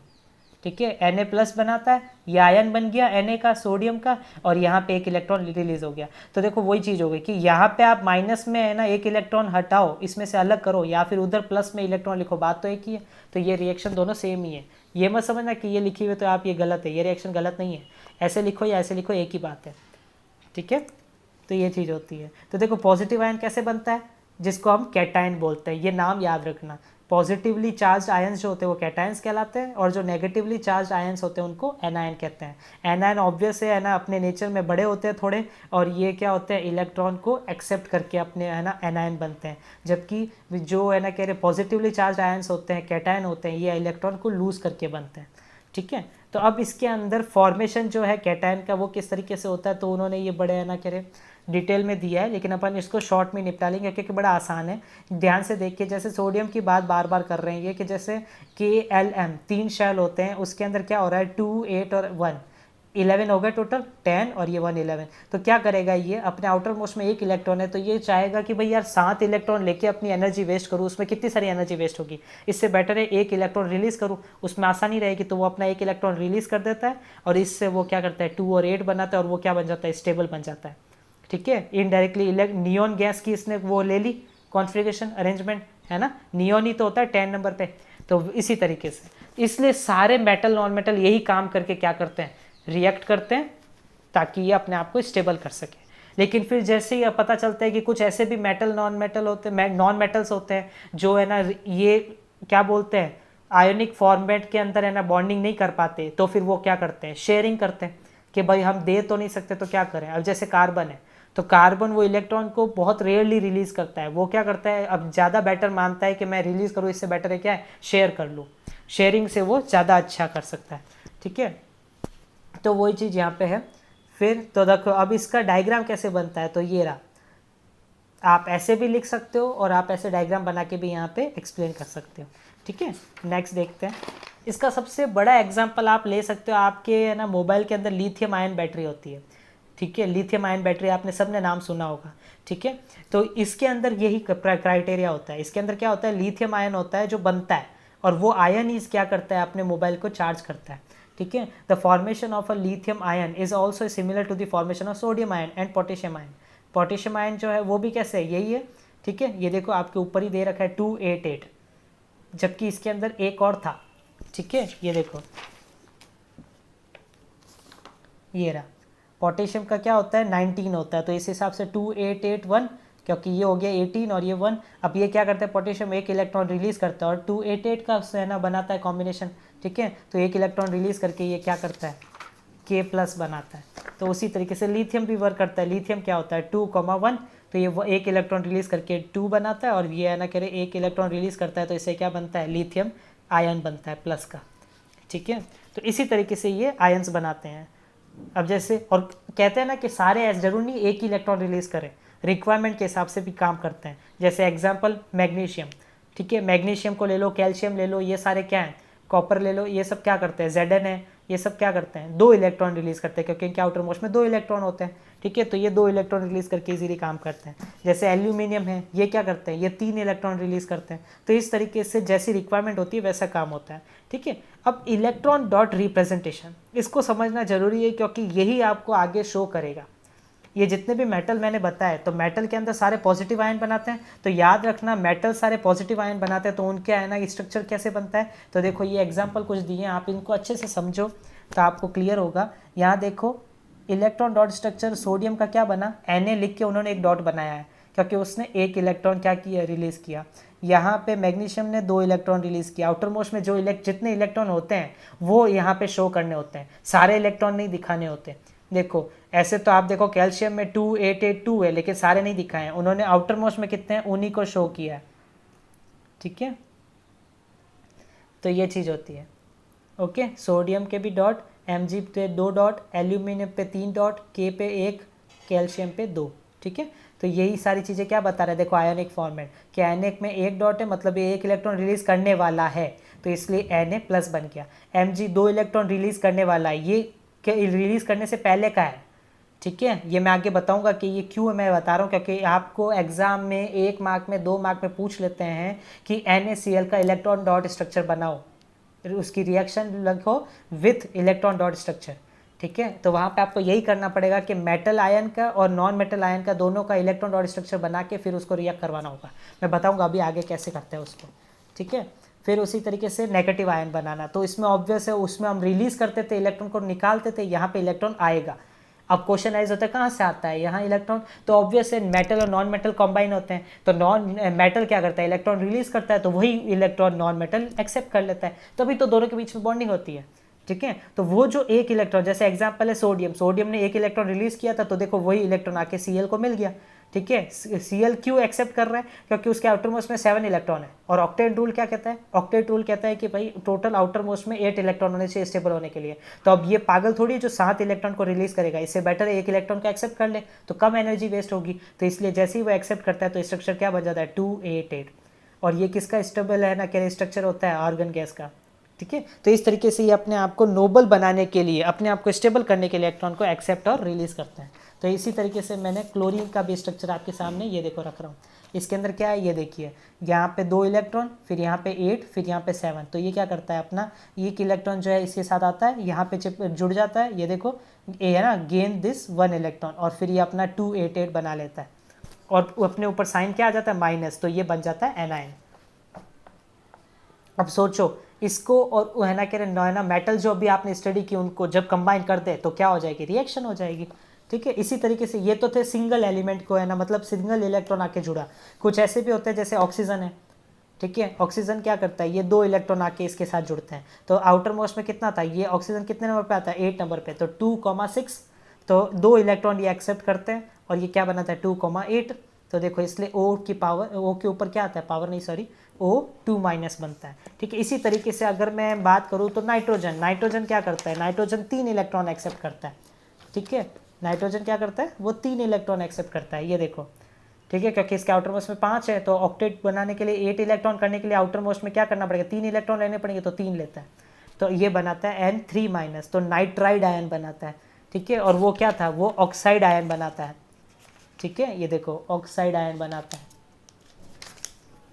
ठीक है, Na प्लस बनाता है, ये आयन बन गया Na का, सोडियम का, और यहाँ पे एक इलेक्ट्रॉन रिलीज हो गया। तो देखो वही चीज़ हो गई कि यहाँ पे आप माइनस में है ना एक इलेक्ट्रॉन हटाओ, इसमें से अलग करो, या फिर उधर प्लस में इलेक्ट्रॉन लिखो, बात तो एक ही है। तो ये रिएक्शन दोनों सेम ही है, ये मत समझना कि ये लिखी हुई तो आप ये गलत है, ये रिएक्शन गलत नहीं है, ऐसे लिखो या ऐसे लिखो एक ही बात है, ठीक है। तो ये चीज़ होती है। तो देखो पॉजिटिव आयन कैसे बनता है, जिसको हम कैटायन बोलते हैं, ये नाम याद रखना। पॉजिटिवली चार्ज आयंस जो होते हैं वो कैटायंस कहलाते हैं, और जो नेगेटिवली चार्ज आयंस होते हैं उनको एनायन कहते हैं। एनायन ऑब्वियस है ना, अपने नेचर में बड़े होते हैं थोड़े, और ये क्या होते हैं इलेक्ट्रॉन को एक्सेप्ट करके अपने है ना एनायन बनते हैं, जबकि जो है ना कह रहे पॉजिटिवली चार्ज आयंस होते हैं कैटायन होते हैं, ये इलेक्ट्रॉन को लूज करके बनते हैं, ठीक है। तो अब इसके अंदर फॉर्मेशन जो है कैटायन का वो किस तरीके से होता है, तो उन्होंने ये बड़े है ना कह रहे डिटेल में दिया है, लेकिन अपन इसको शॉर्ट में निपटा लेंगे क्योंकि बड़ा आसान है। ध्यान से देखिए, जैसे सोडियम की बात बार बार कर रहे हैं ये कि जैसे KLm 3 शेल होते हैं, उसके अंदर क्या हो रहा है 2, 8 और 1, 11 हो गए टोटल, 10 और ये 1, 11। तो क्या करेगा ये, अपने आउटर मोस्ट में एक इलेक्ट्रॉन है, तो ये चाहेगा कि भाई यार 7 इलेक्ट्रॉन लेके अपनी एनर्जी वेस्ट करूँ, उसमें कितनी सारी एनर्जी वेस्ट होगी, इससे बेटर है एक इलेक्ट्रॉन रिलीज करूँ, उसमें आसानी रहेगी। तो वो अपना एक इलेक्ट्रॉन रिलीज कर देता है, और इससे वो क्या करता है 2 और 8 बनाता है, और वो क्या बन जाता है स्टेबल बन जाता है, ठीक है। इनडायरेक्टली नियोन गैस की इसने वो ले ली कॉन्फ़िगरेशन अरेंजमेंट, है ना, नियोन ही तो होता है 10 नंबर पे। तो इसी तरीके से, इसलिए सारे मेटल नॉन मेटल यही काम करके क्या करते हैं, रिएक्ट करते हैं, ताकि ये अपने आप को स्टेबल कर सके। लेकिन फिर जैसे ही पता चलता है कि कुछ ऐसे भी मेटल नॉन मेटल होते हैं, नॉन मेटल्स होते हैं जो है ना ये क्या बोलते हैं आयोनिक फॉर्मेट के अंदर है ना बॉन्डिंग नहीं कर पाते, तो फिर वो क्या करते हैं शेयरिंग करते हैं कि भाई हम दे तो नहीं सकते तो क्या करें। अब जैसे कार्बन है, तो कार्बन वो इलेक्ट्रॉन को बहुत रेयरली रिलीज करता है, वो क्या करता है अब ज़्यादा बेटर मानता है कि मैं रिलीज करूँ, इससे बेटर है क्या है शेयर कर लूँ, शेयरिंग से वो ज़्यादा अच्छा कर सकता है, ठीक है। तो वही चीज़ यहाँ पे है। फिर तो देखो अब इसका डायग्राम कैसे बनता है, तो ये रहा, आप ऐसे भी लिख सकते हो और आप ऐसे डायग्राम बना के भी यहाँ पे एक्सप्लेन कर सकते हो, ठीक है। नेक्स्ट देखते हैं, इसका सबसे बड़ा एग्जांपल आप ले सकते हो, आपके है ना मोबाइल के अंदर लिथियम आयन बैटरी होती है, ठीक है, लिथियम आयन बैटरी आपने सबने नाम सुना होगा, ठीक है। तो इसके अंदर यही क्राइटेरिया होता है, इसके अंदर क्या होता है लिथियम आयन होता है जो बनता है, और वो आयन ही क्या करता है अपने मोबाइल को चार्ज करता है, ठीक है। The formation of a lithium ion is also similar to the formation of sodium ion and potassium ion. Potassium ion जो है वो भी कैसे है, यही है, ठीक है। ये देखो आपके ऊपर ही दे रखा है 288, जबकि इसके अंदर एक और था, ठीक है, ये देखो ये रहा। पोटेशियम का क्या होता है 19 होता है, तो इस हिसाब से 2881, क्योंकि ये हो गया 18 और ये 1। अब ये क्या करता है पोटेशियम एक इलेक्ट्रॉन रिलीज करता है और 288 का उससे है ना बनाता है कॉम्बिनेशन, ठीक है। तो एक इलेक्ट्रॉन रिलीज करके ये क्या करता है K प्लस बनाता है। तो उसी तरीके से लिथियम भी वर्क करता है, लिथियम क्या होता है 2,1, तो ये एक इलेक्ट्रॉन रिलीज करके 2 बनाता है, और ये है ना कह रहे एक इलेक्ट्रॉन रिलीज करता है, तो इससे क्या बनता है लिथियम आयन बनता है प्लस का, ठीक है। तो इसी तरीके से ये आयन्स बनाते हैं। अब जैसे और कहते हैं ना कि सारे जरूर नहीं एक ही इलेक्ट्रॉन रिलीज करें, रिक्वायरमेंट के हिसाब से भी काम करते हैं। जैसे एग्जांपल मैग्नीशियम, ठीक है, मैग्नीशियम को ले लो, कैल्शियम ले लो, ये सारे क्या हैं, कॉपर ले लो, ये सब क्या करते हैं Zn है, ये सब क्या करते हैं 2 इलेक्ट्रॉन रिलीज करते हैं, क्योंकि इनके आउटर मोस्ट में 2 इलेक्ट्रॉन होते हैं, ठीक है। तो ये 2 इलेक्ट्रॉन रिलीज करके इजीली काम करते हैं। जैसे एल्यूमिनियम है, ये क्या करते हैं, ये 3 इलेक्ट्रॉन रिलीज करते हैं। तो इस तरीके से जैसी रिक्वायरमेंट होती है वैसा काम होता है, ठीक है। अब इलेक्ट्रॉन डॉट रिप्रेजेंटेशन, इसको समझना जरूरी है, क्योंकि यही आपको आगे शो करेगा। ये जितने भी मेटल मैंने बताए, तो मेटल के अंदर सारे पॉजिटिव आयन बनाते हैं, तो याद रखना मेटल सारे पॉजिटिव आयन बनाते हैं, तो उनके है ना स्ट्रक्चर कैसे बनता है। तो देखो ये एग्जांपल कुछ दिए हैं, आप इनको अच्छे से समझो तो आपको क्लियर होगा। यहाँ देखो इलेक्ट्रॉन डॉट स्ट्रक्चर, सोडियम का क्या बना Na लिख के उन्होंने एक डॉट बनाया है, क्योंकि उसने एक इलेक्ट्रॉन क्या किया रिलीज किया। यहाँ पे मैग्नीशियम ने 2 इलेक्ट्रॉन रिलीज किया, आउटर मोस्ट में जो जितने इलेक्ट्रॉन होते हैं वो यहाँ पे शो करने होते हैं, सारे इलेक्ट्रॉन नहीं दिखाने होते। देखो ऐसे तो आप देखो कैल्शियम में 2882 है, लेकिन सारे नहीं दिखाए हैं, उन्होंने आउटर मोस्ट में कितने हैं उन्हीं को शो किया है, ठीक है। तो ये चीज़ होती है। ओके, सोडियम के भी डॉट, Mg पे 2 डॉट, एल्यूमिनियम पे 3 डॉट, K पे 1, कैल्शियम पे 2। ठीक है, तो यही सारी चीज़ें क्या बता रहे हैं, देखो आयोनिक फॉर्मेट कि आयोनिक में 1 डॉट है, मतलब ये 1 इलेक्ट्रॉन रिलीज करने वाला है, तो इसलिए Na प्लस बन गया। Mg 2 इलेक्ट्रॉन रिलीज करने वाला है, ये रिलीज करने से पहले का है। ठीक है, ये मैं आगे बताऊंगा कि ये क्यों मैं बता रहा हूँ, क्योंकि आपको एग्जाम में 1 मार्क में 2 मार्क में पूछ लेते हैं कि NaCl का इलेक्ट्रॉन डॉट स्ट्रक्चर बनाओ, उसकी रिएक्शन लिखो विथ इलेक्ट्रॉन डॉट स्ट्रक्चर। ठीक है, तो वहाँ पे आपको यही करना पड़ेगा कि मेटल आयन का और नॉन मेटल आयन का दोनों का इलेक्ट्रॉन डॉट स्ट्रक्चर बना के फिर उसको रिएक्ट करवाना होगा। मैं बताऊंगा अभी आगे कैसे करते हैं उसको। ठीक है, फिर उसी तरीके से नेगेटिव आयन बनाना, तो इसमें ऑब्वियस है, उसमें हम रिलीज करते थे इलेक्ट्रॉन को, निकालते थे, यहाँ पे इलेक्ट्रॉन आएगा। अब क्वेश्चन आइज होता है कहाँ से आता है यहाँ इलेक्ट्रॉन, तो ऑब्वियस है मेटल और नॉन मेटल कंबाइन होते हैं, तो नॉन मेटल क्या करता है, इलेक्ट्रॉन रिलीज करता है, तो वही इलेक्ट्रॉन नॉन मेटल एक्सेप्ट कर लेता है, तभी तो दोनों के बीच में बॉन्डिंग होती है। ठीक है, तो वो जो एक इलेक्ट्रॉन, जैसे एग्जांपल है सोडियम, सोडियम ने 1 इलेक्ट्रॉन रिलीज किया था, तो देखो वही इलेक्ट्रॉन आके Cl को मिल गया। ठीक है, Cl क्यों एक्सेप्ट कर रहा है, क्योंकि उसके आउटर मोस्ट में 7 इलेक्ट्रॉन है, और ऑक्टेट रूल क्या कहता है, ऑक्टेट रूल कहता है कि भाई टोटल आउटर मोस्ट में 8 इलेक्ट्रॉन होने चाहिए स्टेबल होने के लिए। तो अब ये पागल थोड़ी है जो 7 इलेक्ट्रॉन को रिलीज करेगा, इससे बेटर है 1 इलेक्ट्रॉन को एक्सेप्ट कर ले, तो कम एनर्जी वेस्ट होगी। तो इसलिए जैसे ही वो एक्सेप्ट करता है तो स्ट्रक्चर क्या बन जाता है, 288। और ये किसका स्टेबल है ना, क्या स्ट्रक्चर होता है, आर्गन गैस का। ठीक है, तो इस तरीके से ये अपने आप को नोबल बनाने के लिए, अपने आप को स्टेबल करने के लिए इलेक्ट्रॉन को एक्सेप्ट और रिलीज करते हैं। तो इसी तरीके से मैंने क्लोरीन का भी स्ट्रक्चर आपके सामने ये देखो रख रहा हूँ। इसके अंदर क्या है ये देखिए, यहाँ पे 2 इलेक्ट्रॉन, फिर यहाँ पे 8, फिर यहाँ पे 7, तो ये क्या करता है अपना एक इलेक्ट्रॉन जो है इसके साथ आता है, यहाँ पे जुड़ जाता है, ये देखो ये है ना, गेन दिस 1 इलेक्ट्रॉन, और फिर ये अपना 288 बना लेता है, और अपने ऊपर साइन क्या आ जाता है, माइनस, तो ये बन जाता है एनायन। अब सोचो इसको और है ना कह रहे ना मेटल जो भी आपने स्टडी की उनको जब कंबाइन कर दे तो क्या हो जाएगी, रिएक्शन हो जाएगी। ठीक है, इसी तरीके से ये तो थे सिंगल एलिमेंट को है ना, मतलब सिंगल इलेक्ट्रॉन आके जुड़ा। कुछ ऐसे भी होते हैं जैसे ऑक्सीजन है। ठीक है, ऑक्सीजन क्या करता है, ये 2 इलेक्ट्रॉन आके इसके साथ जुड़ते हैं, तो आउटर मोस्ट में कितना था, ये ऑक्सीजन कितने नंबर पे आता है, 8 नंबर पे, तो 2,6, तो 2 इलेक्ट्रॉन ये एक्सेप्ट करते हैं, और ये क्या बनाता है 2,8। तो देखो इसलिए O की पावर, O के ऊपर क्या आता है, पावर नहीं सॉरी, O2 माइनस बनता है। ठीक है, इसी तरीके से अगर मैं बात करूँ तो नाइट्रोजन, नाइट्रोजन क्या करता है, नाइट्रोजन 3 इलेक्ट्रॉन एक्सेप्ट करता है। ठीक है, नाइट्रोजन क्या करता है, वो 3 इलेक्ट्रॉन एक्सेप्ट करता है, ये देखो। ठीक है, क्योंकि इसके आउटर मोस्ट में 5 है, तो ऑक्टेट बनाने के लिए 8 इलेक्ट्रॉन करने के लिए आउटर मोस्ट में क्या करना पड़ेगा, 3 इलेक्ट्रॉन लेने पड़ेंगे, तो 3 लेता है, तो ये बनाता है N3 माइनस, तो नाइट्राइड आयन बनाता है। ठीक है, और वो क्या था, वो ऑक्साइड आयन बनाता है। ठीक है, ये देखो ऑक्साइड आयन बनाता है।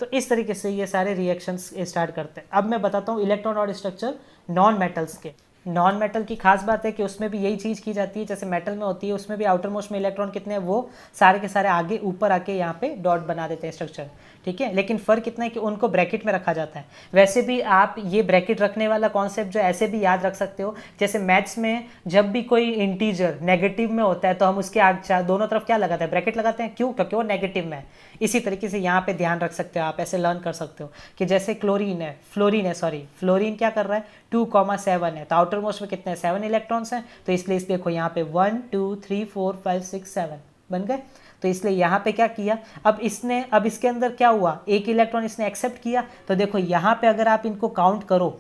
तो इस तरीके से ये सारे रिएक्शंस स्टार्ट करते हैं। अब मैं बताता हूँ इलेक्ट्रॉन और स्ट्रक्चर नॉन मेटल्स के। नॉन मेटल की खास बात है कि उसमें भी यही चीज़ की जाती है जैसे मेटल में होती है, उसमें भी आउटर मोस्ट में इलेक्ट्रॉन कितने हैं, वो सारे के सारे आगे ऊपर आके यहाँ पे डॉट बना देते हैं स्ट्रक्चर। ठीक है, लेकिन फ़र्क इतना है कि उनको ब्रैकेट में रखा जाता है। वैसे भी आप ये ब्रैकेट रखने वाला कॉन्सेप्ट जो ऐसे भी याद रख सकते हो, जैसे मैथ्स में जब भी कोई इंटीजर नेगेटिव में होता है तो हम उसके आगे दोनों तरफ क्या लगाते हैं, ब्रैकेट लगाते हैं, क्यों, क्योंकि वो नेगेटिव में है। इसी तरीके से यहाँ पे ध्यान रख सकते हो आप, ऐसे लर्न कर सकते हो कि जैसे फ्लोरीन फ्लोरीन क्या कर रहा है, 2,7 है, तो आउटर मोस्ट में कितने 7 इलेक्ट्रॉन्स हैं, तो इसलिए इस देखो यहाँ पे 1 2 3 4 5 6 7 बन गए। तो इसलिए यहाँ पे क्या किया, अब इसके अंदर क्या हुआ, एक इलेक्ट्रॉन इसने एक्सेप्ट किया, तो देखो यहाँ पे अगर आप इनको काउंट करो,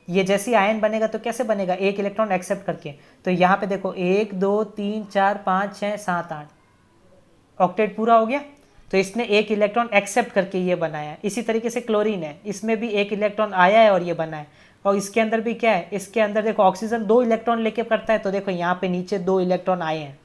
ये जैसी आयन बनेगा तो कैसे बनेगा, एक इलेक्ट्रॉन एक्सेप्ट करके, तो यहाँ पे देखो 1 2 3 4 5 6 7 8 ऑक्टेट पूरा हो गया, तो इसने एक इलेक्ट्रॉन एक्सेप्ट करके ये बनाया। इसी तरीके से क्लोरीन है, इसमें भी एक इलेक्ट्रॉन आया है और ये बना है, और इसके अंदर भी क्या है, इसके अंदर देखो ऑक्सीजन 2 इलेक्ट्रॉन लेके करता है, तो देखो यहाँ पे नीचे 2 इलेक्ट्रॉन आए हैं।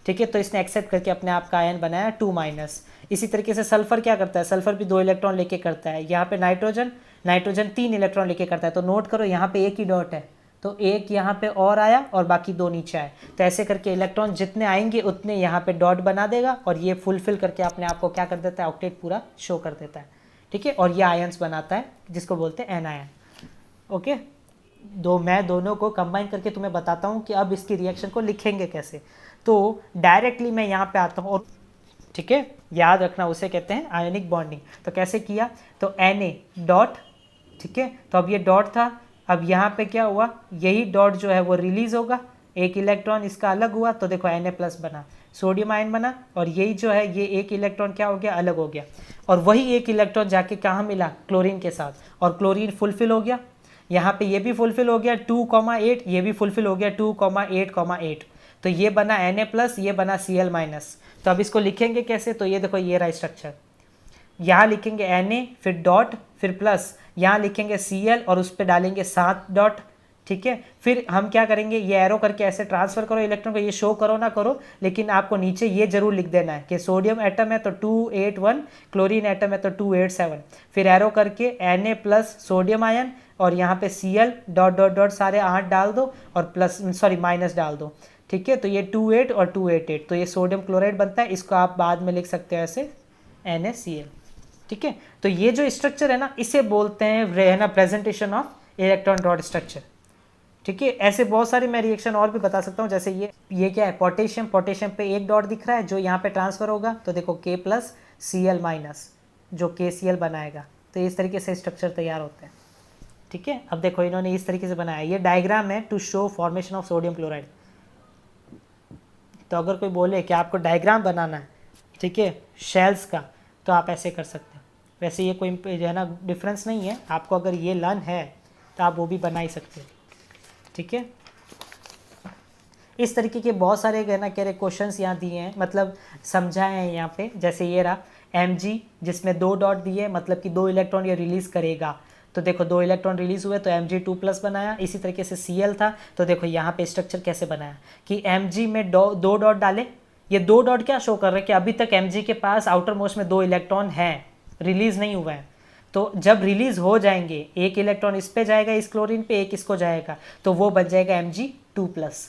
ठीक है, तो इसने एक्सेप्ट करके अपने आप का आयन बनाया 2 माइनस। इसी तरीके से सल्फर क्या करता है, सल्फर भी 2 इलेक्ट्रॉन लेके करता है। यहाँ पे नाइट्रोजन 3 इलेक्ट्रॉन लेके करता है, तो नोट करो यहाँ पे एक ही डॉट है, तो एक यहाँ पे और आया और बाकी 2 नीचे आए, तो ऐसे करके इलेक्ट्रॉन जितने आएंगे उतने यहाँ पे डॉट बना देगा, और ये फुलफिल करके अपने आप को क्या कर देता है, ऑक्टेट पूरा शो कर देता है। ठीक है, और ये आयंस बनाता है जिसको बोलते हैं एन आयन। ओके, मैं दोनों को कंबाइन करके तुम्हें बताता हूँ कि अब इसकी रिएक्शन को लिखेंगे कैसे। तो डायरेक्टली मैं यहाँ पे आता हूँ, और ठीक है याद रखना उसे कहते हैं आयनिक बॉन्डिंग। तो कैसे किया, तो Na डॉट, ठीक है, तो अब ये डॉट था, अब यहाँ पे क्या हुआ, यही डॉट जो है वो रिलीज होगा, एक इलेक्ट्रॉन इसका अलग हुआ, तो देखो Na प्लस बना, सोडियम आयन बना, और यही जो है ये एक इलेक्ट्रॉन क्या हो गया, अलग हो गया, और वही एक इलेक्ट्रॉन जाके कहाँ मिला, क्लोरीन के साथ, और क्लोरीन फुलफिल हो गया। यहाँ पे ये भी फुलफिल हो गया 2,8, ये भी फुलफिल हो गया 2,8,8, तो ये बना Na+, ये बना Cl-। तो अब इसको लिखेंगे कैसे, तो ये देखो ये रहा स्ट्रक्चर, यहाँ लिखेंगे Na फिर डॉट फिर प्लस, यहाँ लिखेंगे Cl और उस पर डालेंगे 7 डॉट, ठीक है। फिर हम क्या करेंगे, ये एरो करके ऐसे ट्रांसफर करो इलेक्ट्रॉन को, ये शो करो ना करो, लेकिन आपको नीचे ये जरूर लिख देना है कि सोडियम एटम है तो 281, क्लोरीन एटम है तो 287, फिर एरो करके Na+ सोडियम आयन, और यहाँ पे Cl डॉट डॉट डॉट सारे 8 डाल दो और प्लस सॉरी माइनस डाल दो, ठीक है। तो ये 28 और 288, तो ये सोडियम क्लोराइड बनता है, इसको आप बाद में लिख सकते हो ऐसे NaCl, ठीक है। तो ये जो स्ट्रक्चर है ना, इसे बोलते हैं ना presentation of electron dot structure, ठीक है। ऐसे बहुत सारे मैं रिएक्शन और भी बता सकता हूँ, जैसे ये क्या है, पोटेशियम, पोटेशियम पे एक डॉट दिख रहा है जो यहाँ पे ट्रांसफर होगा, तो देखो K+Cl- जो KCl बनाएगा, तो इस तरीके से स्ट्रक्चर तैयार होते हैं, ठीक है। अब देखो इन्होंने इस तरीके से बनाया, ये डायग्राम है to show formation of sodium chloride. तो अगर कोई बोले कि आपको डायग्राम बनाना है, ठीक है, शेल्स का, तो आप ऐसे कर सकते हैं। वैसे ये कोई जो है ना डिफरेंस नहीं है, आपको अगर ये लर्न है तो आप वो भी बना ही सकते हैं, ठीक है। इस तरीके के बहुत सारे कहना कह रहे क्वेश्चंस यहाँ दिए हैं, मतलब समझाए हैं यहाँ पे। जैसे ये रहा Mg, जिसमें 2 डॉट दिए, मतलब कि 2 इलेक्ट्रॉन ये रिलीज़ करेगा, तो देखो 2 इलेक्ट्रॉन रिलीज हुए तो Mg2+ बनाया। इसी तरीके से Cl था, तो देखो यहाँ पे स्ट्रक्चर कैसे बनाया कि Mg में 2 डॉट डाले, ये 2 डॉट क्या शो कर रहे हैं कि अभी तक Mg के पास आउटर मोस्ट में 2 इलेक्ट्रॉन हैं, रिलीज नहीं हुआ है। तो जब रिलीज हो जाएंगे, एक इलेक्ट्रॉन इस पे जाएगा, इस क्लोरीन पे, एक इसको जाएगा, तो वो बन जाएगा Mg2+,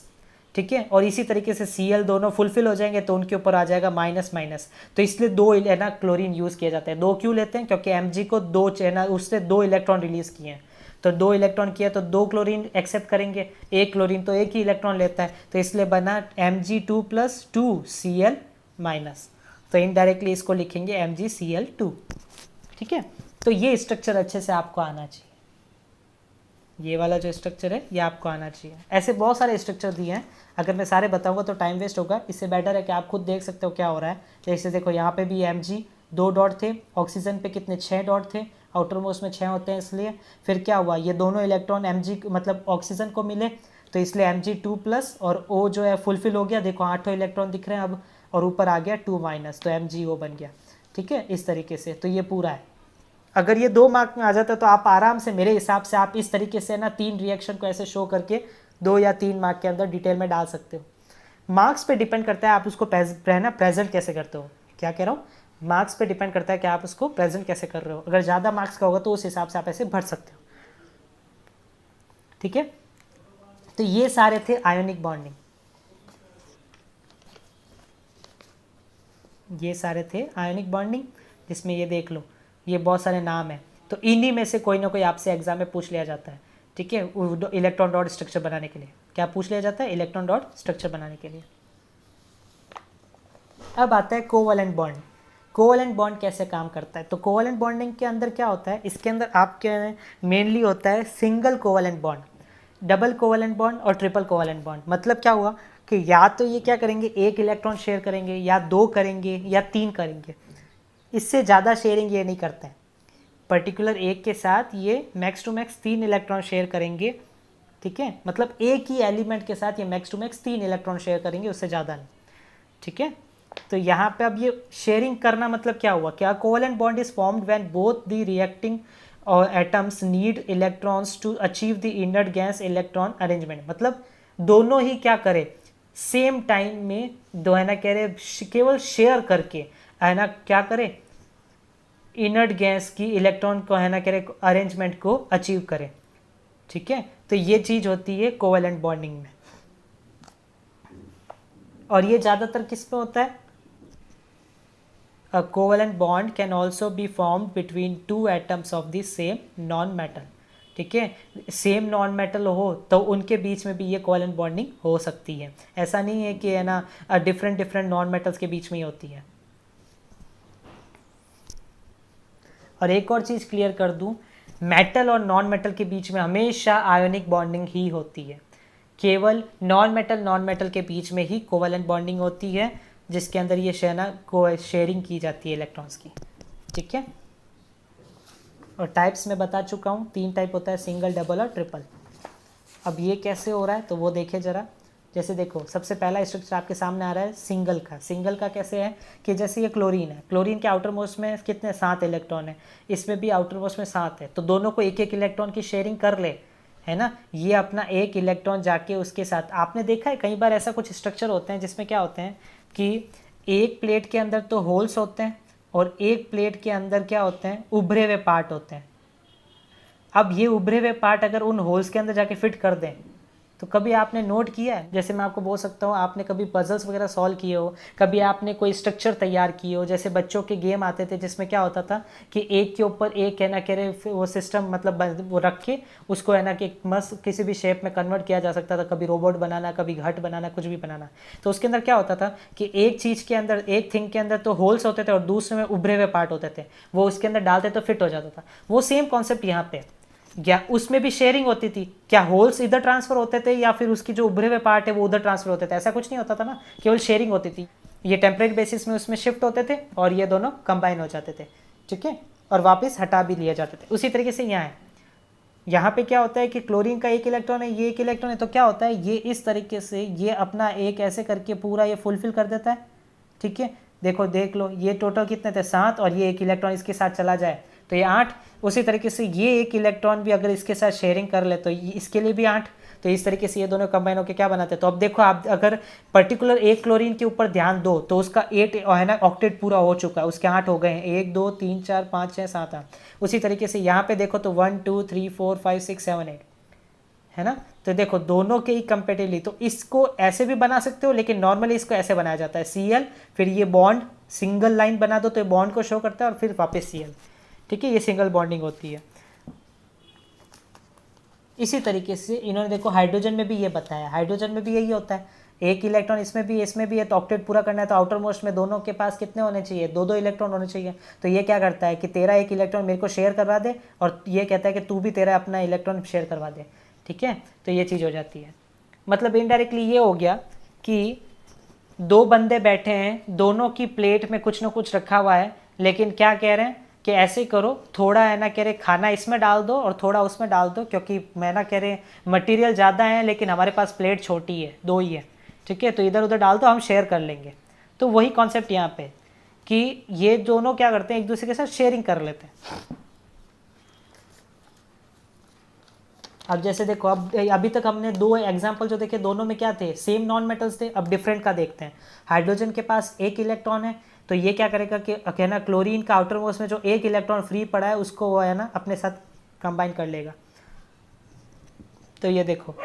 ठीक है। और इसी तरीके से Cl दोनों फुलफिल हो जाएंगे तो उनके ऊपर आ जाएगा माइनस माइनस, तो इसलिए 2 है ना क्लोरीन यूज़ किया जाता है। 2 क्यों लेते हैं, क्योंकि Mg को 2 ना उससे 2 इलेक्ट्रॉन रिलीज किए हैं, तो 2 इलेक्ट्रॉन किया तो 2 क्लोरीन एक्सेप्ट करेंगे, एक क्लोरीन तो एक ही इलेक्ट्रॉन लेता है, तो इसलिए बना Mg2+ 2Cl-, तो इनडायरेक्टली इसको लिखेंगे MgCl2, ठीक है। तो ये स्ट्रक्चर अच्छे से आपको आना चाहिए, ये वाला जो स्ट्रक्चर है ये आपको आना चाहिए। ऐसे बहुत सारे स्ट्रक्चर दिए हैं, अगर मैं सारे बताऊंगा तो टाइम वेस्ट होगा, इससे बेटर है कि आप खुद देख सकते हो क्या हो रहा है। जैसे देखो यहाँ पे भी Mg 2 डॉट थे, ऑक्सीजन पे कितने 6 डॉट थे, आउटर मोस्ट में 6 होते हैं, इसलिए फिर क्या हुआ, ये दोनों इलेक्ट्रॉन Mg मतलब ऑक्सीजन को मिले, तो इसलिए Mg2+ और O जो है फुलफिल हो गया, देखो 8 इलेक्ट्रॉन दिख रहे हैं अब, और ऊपर आ गया 2-, तो MgO बन गया, ठीक है, इस तरीके से। तो ये पूरा है। अगर ये 2 मार्क में आ जाता तो आप आराम से, मेरे हिसाब से आप इस तरीके से ना 3 रिएक्शन को ऐसे शो करके 2 या 3 मार्क के अंदर डिटेल में डाल सकते हो। मार्क्स पे डिपेंड करता है आप उसको रहना प्रेजेंट कैसे करते हो। क्या कह रहा हूँ, मार्क्स पे डिपेंड करता है कि आप उसको प्रेजेंट कैसे कर रहे हो। अगर ज़्यादा मार्क्स का होगा तो उस हिसाब से आप ऐसे भर सकते हो, ठीक है। तो ये सारे थे आयोनिक बॉन्डिंग, ये सारे थे आयोनिक बॉन्डिंग, जिसमें ये देख लो ये बहुत सारे नाम हैं, तो इन्हीं में से कोई ना कोई आपसे एग्जाम में पूछ लिया जाता है, ठीक है। इलेक्ट्रॉन डॉट स्ट्रक्चर बनाने के लिए क्या पूछ लिया जाता है, इलेक्ट्रॉन डॉट स्ट्रक्चर बनाने के लिए। अब आता है कोवैलेंट बॉन्ड। कोवैलेंट बॉन्ड कैसे काम करता है, तो कोवैलेंट बॉन्डिंग के अंदर क्या होता है, इसके अंदर आपके मेनली होता है single covalent bond, double covalent bond और ट्रिपल कोवैलेंट बॉन्ड। मतलब क्या हुआ कि या तो ये क्या करेंगे, एक इलेक्ट्रॉन शेयर करेंगे, या 2 करेंगे, या 3 करेंगे, इससे ज़्यादा शेयरिंग ये नहीं करते हैं। पर्टिकुलर एक के साथ ये max to max 3 electron share करेंगे, ठीक है। मतलब एक ही एलिमेंट के साथ ये max to max 3 electron share करेंगे, उससे ज़्यादा नहीं, ठीक है। तो यहाँ पे अब ये शेयरिंग करना मतलब क्या हुआ, क्या covalent bond is formed when both the reacting atoms need electrons to achieve the inner gas electron arrangement. मतलब दोनों ही क्या करें, सेम टाइम में दो है ना कह रहे केवल शेयर करके है ना क्या करें, इनर्ट गैस की इलेक्ट्रॉन को है ना कह रहे अरेंजमेंट को अचीव करें, ठीक है। तो ये चीज़ होती है कोवैलेंट बॉन्डिंग में, और ये ज़्यादातर किस में होता है, A covalent bond can also be formed between 2 atoms of the same non-metal, ठीक है। सेम नॉन मेटल हो तो उनके बीच में भी ये कोवैलेंट बॉन्डिंग हो सकती है, ऐसा नहीं है कि है ना डिफरेंट डिफरेंट नॉन मेटल्स के बीच में ही होती है। और एक और चीज़ क्लियर कर दूं, मेटल और नॉन मेटल के बीच में हमेशा आयोनिक बॉन्डिंग ही होती है, केवल नॉन मेटल के बीच में ही कोवैलेंट बॉन्डिंग होती है। जिसके अंदर ये को शेयरिंग की जाती है इलेक्ट्रॉन्स की, ठीक है। और टाइप्स में बता चुका हूँ, 3 टाइप होता है, सिंगल, डबल और ट्रिपल। अब ये कैसे हो रहा है तो वो देखे ज़रा। जैसे देखो सबसे पहला स्ट्रक्चर आपके सामने आ रहा है सिंगल का। सिंगल का कैसे है कि जैसे ये क्लोरीन है, क्लोरीन के आउटर मोस्ट में कितने 7 इलेक्ट्रॉन है, इसमें भी आउटर मोस्ट में 7 है, तो दोनों को एक एक इलेक्ट्रॉन की शेयरिंग कर ले, है ना। ये अपना एक इलेक्ट्रॉन जाके उसके साथ, आपने देखा है कई बार ऐसा कुछ स्ट्रक्चर होते हैं जिसमें क्या होते हैं कि एक प्लेट के अंदर तो होल्स होते हैं और एक प्लेट के अंदर क्या होते हैं, उभरे हुए पार्ट होते हैं। अब ये उभरे हुए पार्ट अगर उन होल्स के अंदर जाके फिट कर दें, तो कभी आपने नोट किया है, जैसे मैं आपको बोल सकता हूँ, आपने कभी पजल्स वगैरह सॉल्व किए हो, कभी आपने कोई स्ट्रक्चर तैयार किए हो, जैसे बच्चों के गेम आते थे जिसमें क्या होता था कि एक के ऊपर एक है ना कह रहे वो सिस्टम मतलब वो रख के उसको है ना कि मस्त किसी भी शेप में कन्वर्ट किया जा सकता था, कभी रोबोट बनाना, कभी घट बनाना, कुछ भी बनाना। तो उसके अंदर क्या होता था कि एक चीज़ के अंदर, एक थिंग के अंदर तो होल्स होते थे और दूसरे में उभरे हुए पार्ट होते थे, वो उसके अंदर डालते तो फिट हो जाता था। वो सेम कॉन्सेप्ट यहाँ पे, क्या उसमें भी शेयरिंग होती थी, क्या होल्स इधर ट्रांसफर होते थे या फिर उसकी जो उभरे हुए पार्ट है वो उधर ट्रांसफर होते थे, ऐसा कुछ नहीं होता था ना, केवल शेयरिंग होती थी। ये टेम्परेरी बेसिस में उसमें शिफ्ट होते थे और ये दोनों कंबाइन हो जाते थे, ठीक है, और वापस हटा भी लिए जाते थे। उसी तरीके से यहाँ है, यहाँ पे क्या होता है कि क्लोरीन का एक इलेक्ट्रॉन है, ये एक इलेक्ट्रॉन है, तो क्या होता है ये इस तरीके से ये अपना एक ऐसे करके पूरा ये फुलफिल कर देता है, ठीक है। देखो देख लो ये टोटल कितने थे 7 और ये एक इलेक्ट्रॉन इसके साथ चला जाए तो ये 8। उसी तरीके से ये एक इलेक्ट्रॉन भी अगर इसके साथ शेयरिंग कर ले तो इसके लिए भी 8। तो इस तरीके से ये दोनों कंबाइन होकर क्या बनाते हैं। तो अब देखो आप अगर पर्टिकुलर एक क्लोरीन के ऊपर ध्यान दो तो उसका 8 है ना ऑक्टेट पूरा हो चुका है, उसके 8 हो गए हैं, 1 2 3 4 5 6 7 8। उसी तरीके से यहाँ पे देखो तो 1 2 3 4 5 6 7 8 है ना। तो देखो दोनों के ही कंपेटिवली, तो इसको ऐसे भी बना सकते हो लेकिन नॉर्मली इसको ऐसे बनाया जाता है Cl, फिर ये बॉन्ड सिंगल लाइन बना दो तो ये बॉन्ड को शो करता है और फिर वापस Cl, ठीक है, ये सिंगल बॉन्डिंग होती है। इसी तरीके से इन्होंने देखो हाइड्रोजन में भी ये बताया, हाइड्रोजन में भी यही होता है, एक इलेक्ट्रॉन इसमें भी है, तो ऑक्टेट पूरा करना है तो आउटर मोस्ट में दोनों के पास कितने होने चाहिए, 2 2 इलेक्ट्रॉन होने चाहिए। तो ये क्या करता है कि तेरा एक इलेक्ट्रॉन मेरे को शेयर करवा दे और ये कहता है कि तू भी तेरा अपना इलेक्ट्रॉन शेयर करवा दे, ठीक है। तो ये चीज़ हो जाती है। मतलब इनडायरेक्टली ये हो गया कि 2 बंदे बैठे हैं, दोनों की प्लेट में कुछ ना कुछ रखा हुआ है, लेकिन क्या कह रहे हैं कि ऐसे करो, थोड़ा है ना कह रहे खाना इसमें डाल दो और थोड़ा उसमें डाल दो, क्योंकि मैं ना कह रहे मटेरियल ज़्यादा है लेकिन हमारे पास प्लेट छोटी है, 2 ही है, ठीक है, तो इधर उधर डाल दो, हम शेयर कर लेंगे। तो वही कॉन्सेप्ट यहाँ पे कि ये दोनों क्या करते हैं, एक दूसरे के साथ शेयरिंग कर लेते हैं। अब जैसे देखो अब अभी तक हमने 2 एग्जाम्पल जो देखे, दोनों में क्या थे, सेम नॉन मेटल्स थे। अब डिफरेंट का देखते हैं। हाइड्रोजन के पास एक इलेक्ट्रॉन है तो ये क्या करेगा कि कहना क्लोरीन का आउटर मोस्ट में जो एक इलेक्ट्रॉन फ्री पड़ा है उसको वो है ना अपने साथ कंबाइन कर लेगा। तो ये देखो,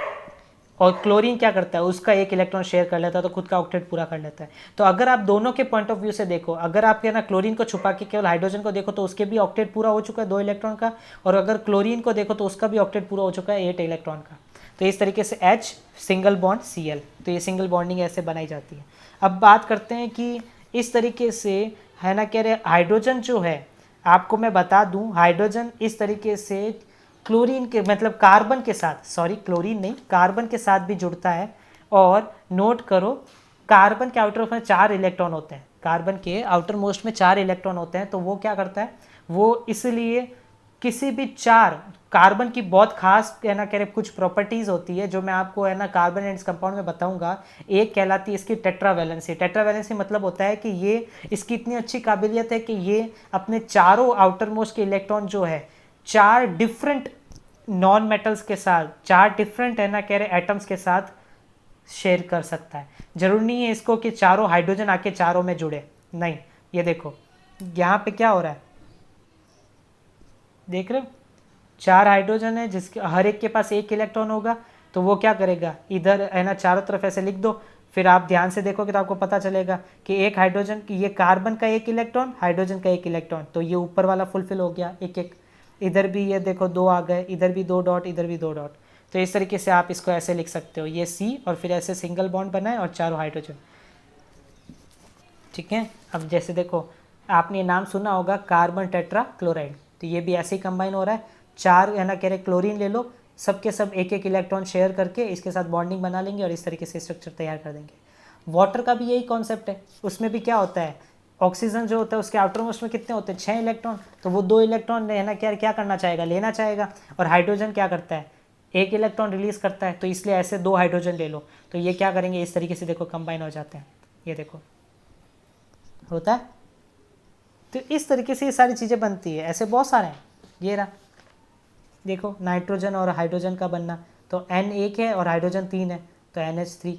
और क्लोरीन क्या करता है, उसका एक इलेक्ट्रॉन शेयर कर लेता है तो खुद का ऑक्टेट पूरा कर लेता है। तो अगर आप दोनों के पॉइंट ऑफ व्यू से देखो, अगर आप ना क्लोरीन को छुपा के केवल हाइड्रोजन को देखो तो उसके भी ऑक्टेट पूरा हो चुका है 2 इलेक्ट्रॉन का, और अगर क्लोरीन को देखो तो उसका भी ऑक्टेट पूरा हो चुका है 8 इलेक्ट्रॉन का। तो इस तरीके से H सिंगल बॉन्ड Cl, तो ये सिंगल बॉन्डिंग ऐसे बनाई जाती है। अब बात करते हैं कि इस तरीके से है ना कह रहे हाइड्रोजन जो है, आपको मैं बता दूं हाइड्रोजन इस तरीके से क्लोरीन के मतलब कार्बन के साथ, सॉरी क्लोरीन नहीं, कार्बन के साथ भी जुड़ता है। और नोट करो कार्बन के आउटर मोस्ट में 4 इलेक्ट्रॉन होते हैं, कार्बन के आउटर मोस्ट में 4 इलेक्ट्रॉन होते हैं। तो वो क्या करता है, वो इसलिए किसी भी 4 कार्बन की बहुत खास है ना कह रहे कुछ प्रॉपर्टीज़ होती है जो मैं आपको है ना कार्बन एंड कंपाउंड में बताऊंगा। एक कहलाती है इसकी टेट्रावैलेंसी। टेट्रावैलेंसी मतलब होता है कि ये इसकी इतनी अच्छी काबिलियत है कि ये अपने चारों आउटर मोस्ट के इलेक्ट्रॉन जो है 4 डिफरेंट नॉन मेटल्स के साथ, 4 डिफरेंट है ना कह रहे एटम्स के साथ शेयर कर सकता है। जरूरी नहीं है इसको कि चारों हाइड्रोजन आके चारों में जुड़े, नहीं। ये देखो यहाँ पे क्या हो रहा है, देख रहे हो 4 हाइड्रोजन है जिसके हर एक के पास एक इलेक्ट्रॉन होगा। तो वो क्या करेगा, इधर है ना चारों तरफ ऐसे लिख दो, फिर आप ध्यान से देखोगे तो आपको पता चलेगा कि एक हाइड्रोजन की ये कार्बन का एक इलेक्ट्रॉन, हाइड्रोजन का एक इलेक्ट्रॉन, तो ये ऊपर वाला फुलफिल हो गया एक एक। इधर भी ये देखो 2 आ गए, इधर भी 2 डॉट, इधर भी 2 डॉट। तो इस तरीके से आप इसको ऐसे लिख सकते हो, ये C और फिर ऐसे सिंगल बॉन्ड बनाए और चारों हाइड्रोजन, ठीक है। अब जैसे देखो आपने ये नाम सुना होगा कार्बन टेट्रा क्लोराइड, तो ये भी ऐसे ही कंबाइन हो रहा है। 4 है ना कह रहे क्लोरीन ले लो, सबके सब एक एक इलेक्ट्रॉन शेयर करके इसके साथ बॉन्डिंग बना लेंगे और इस तरीके से स्ट्रक्चर तैयार कर देंगे। वाटर का भी यही कॉन्सेप्ट है, उसमें भी क्या होता है, ऑक्सीजन जो होता है उसके आउटर मोस्ट में कितने होते हैं, 6 इलेक्ट्रॉन, तो वो 2 इलेक्ट्रॉन लेना क्या क्या करना चाहेगा, लेना चाहेगा। और हाइड्रोजन क्या करता है, 1 इलेक्ट्रॉन रिलीज करता है, तो इसलिए ऐसे 2 हाइड्रोजन ले लो, तो ये क्या करेंगे इस तरीके से, देखो कंबाइन हो जाते हैं, ये देखो होता है। तो इस तरीके से ये सारी चीज़ें बनती है, ऐसे बहुत सारे हैं। ये रहा देखो नाइट्रोजन और हाइड्रोजन का बनना, तो N 1 है और हाइड्रोजन 3 है, तो NH3।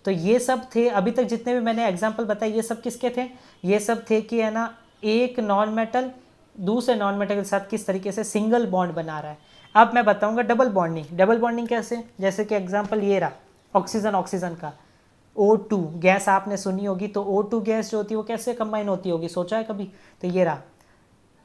तो ये सब थे अभी तक जितने भी मैंने एग्जांपल बताए, ये सब किसके थे, ये सब थे कि है ना एक नॉन मेटल दूसरे नॉन मेटल के साथ किस तरीके से सिंगल बॉन्ड बना रहा है। अब मैं बताऊंगा डबल बॉन्डिंग। डबल बॉन्डिंग कैसे, जैसे कि एग्जांपल ये रहा ऑक्सीजन ऑक्सीजन का, O2 गैस आपने सुनी होगी, तो O2 गैस जो होती है वो कैसे कंबाइन होती होगी, सोचा है कभी। तो ये रहा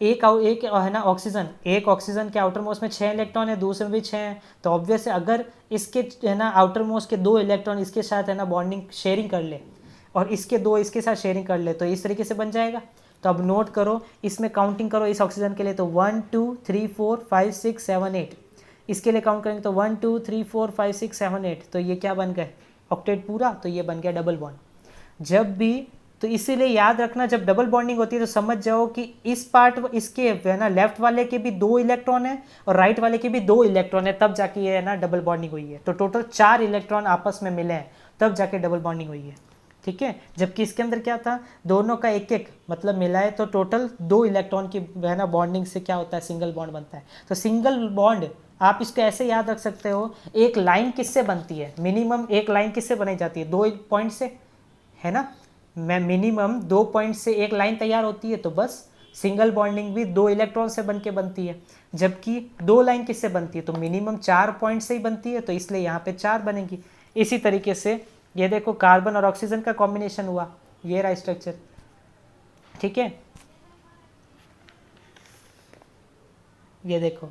एक है ना ऑक्सीजन, एक ऑक्सीजन के आउटर मोस्ट में 6 इलेक्ट्रॉन है, दूसरे में भी 6 है, तो ऑब्वियस है अगर इसके है ना आउटर मोस्ट के 2 इलेक्ट्रॉन इसके साथ है ना बॉन्डिंग शेयरिंग कर ले और इसके 2 इसके साथ शेयरिंग कर ले, तो इस तरीके से बन जाएगा। तो अब नोट करो, इसमें काउंटिंग करो इस ऑक्सीजन के लिए, तो 1 2 3 4 5 6 7 8, इसके लिए काउंट करेंगे तो 1 2 3 4 5 6 7 8, तो ये क्या बन गए ऑक्टेट पूरा, तो ये बन गया डबल बॉन्ड। जब भी तो इसीलिए याद रखना, जब डबल बॉन्डिंग होती है तो समझ जाओ कि इस पार्ट इसके है ना लेफ्ट वाले के भी 2 इलेक्ट्रॉन है और राइट वाले के भी 2 इलेक्ट्रॉन है, तब जाके ये है ना डबल बॉन्डिंग हुई है। तो टोटल 4 इलेक्ट्रॉन आपस में मिले हैं, तब जाके डबल बॉन्डिंग हुई है, ठीक है। जबकि इसके अंदर क्या था, दोनों का एक एक मतलब मिला है, तो टोटल 2 इलेक्ट्रॉन की है ना बॉन्डिंग से क्या होता है, सिंगल बॉन्ड बनता है। तो सिंगल बॉन्ड आप इसको ऐसे याद रख सकते हो, एक लाइन किससे बनती है, मिनिमम एक लाइन किससे बनाई जाती है, 2 पॉइंट से, है ना। मैं मिनिमम 2 पॉइंट से एक लाइन तैयार होती है, तो बस सिंगल बॉन्डिंग भी 2 इलेक्ट्रॉन से बन के बनती है। जबकि 2 लाइन किससे बनती है, तो मिनिमम 4 पॉइंट से ही बनती है, तो इसलिए यहाँ पे 4 बनेगी। इसी तरीके से ये देखो कार्बन और ऑक्सीजन का कॉम्बिनेशन हुआ, ये रहा स्ट्रक्चर, ठीक है। ये देखो,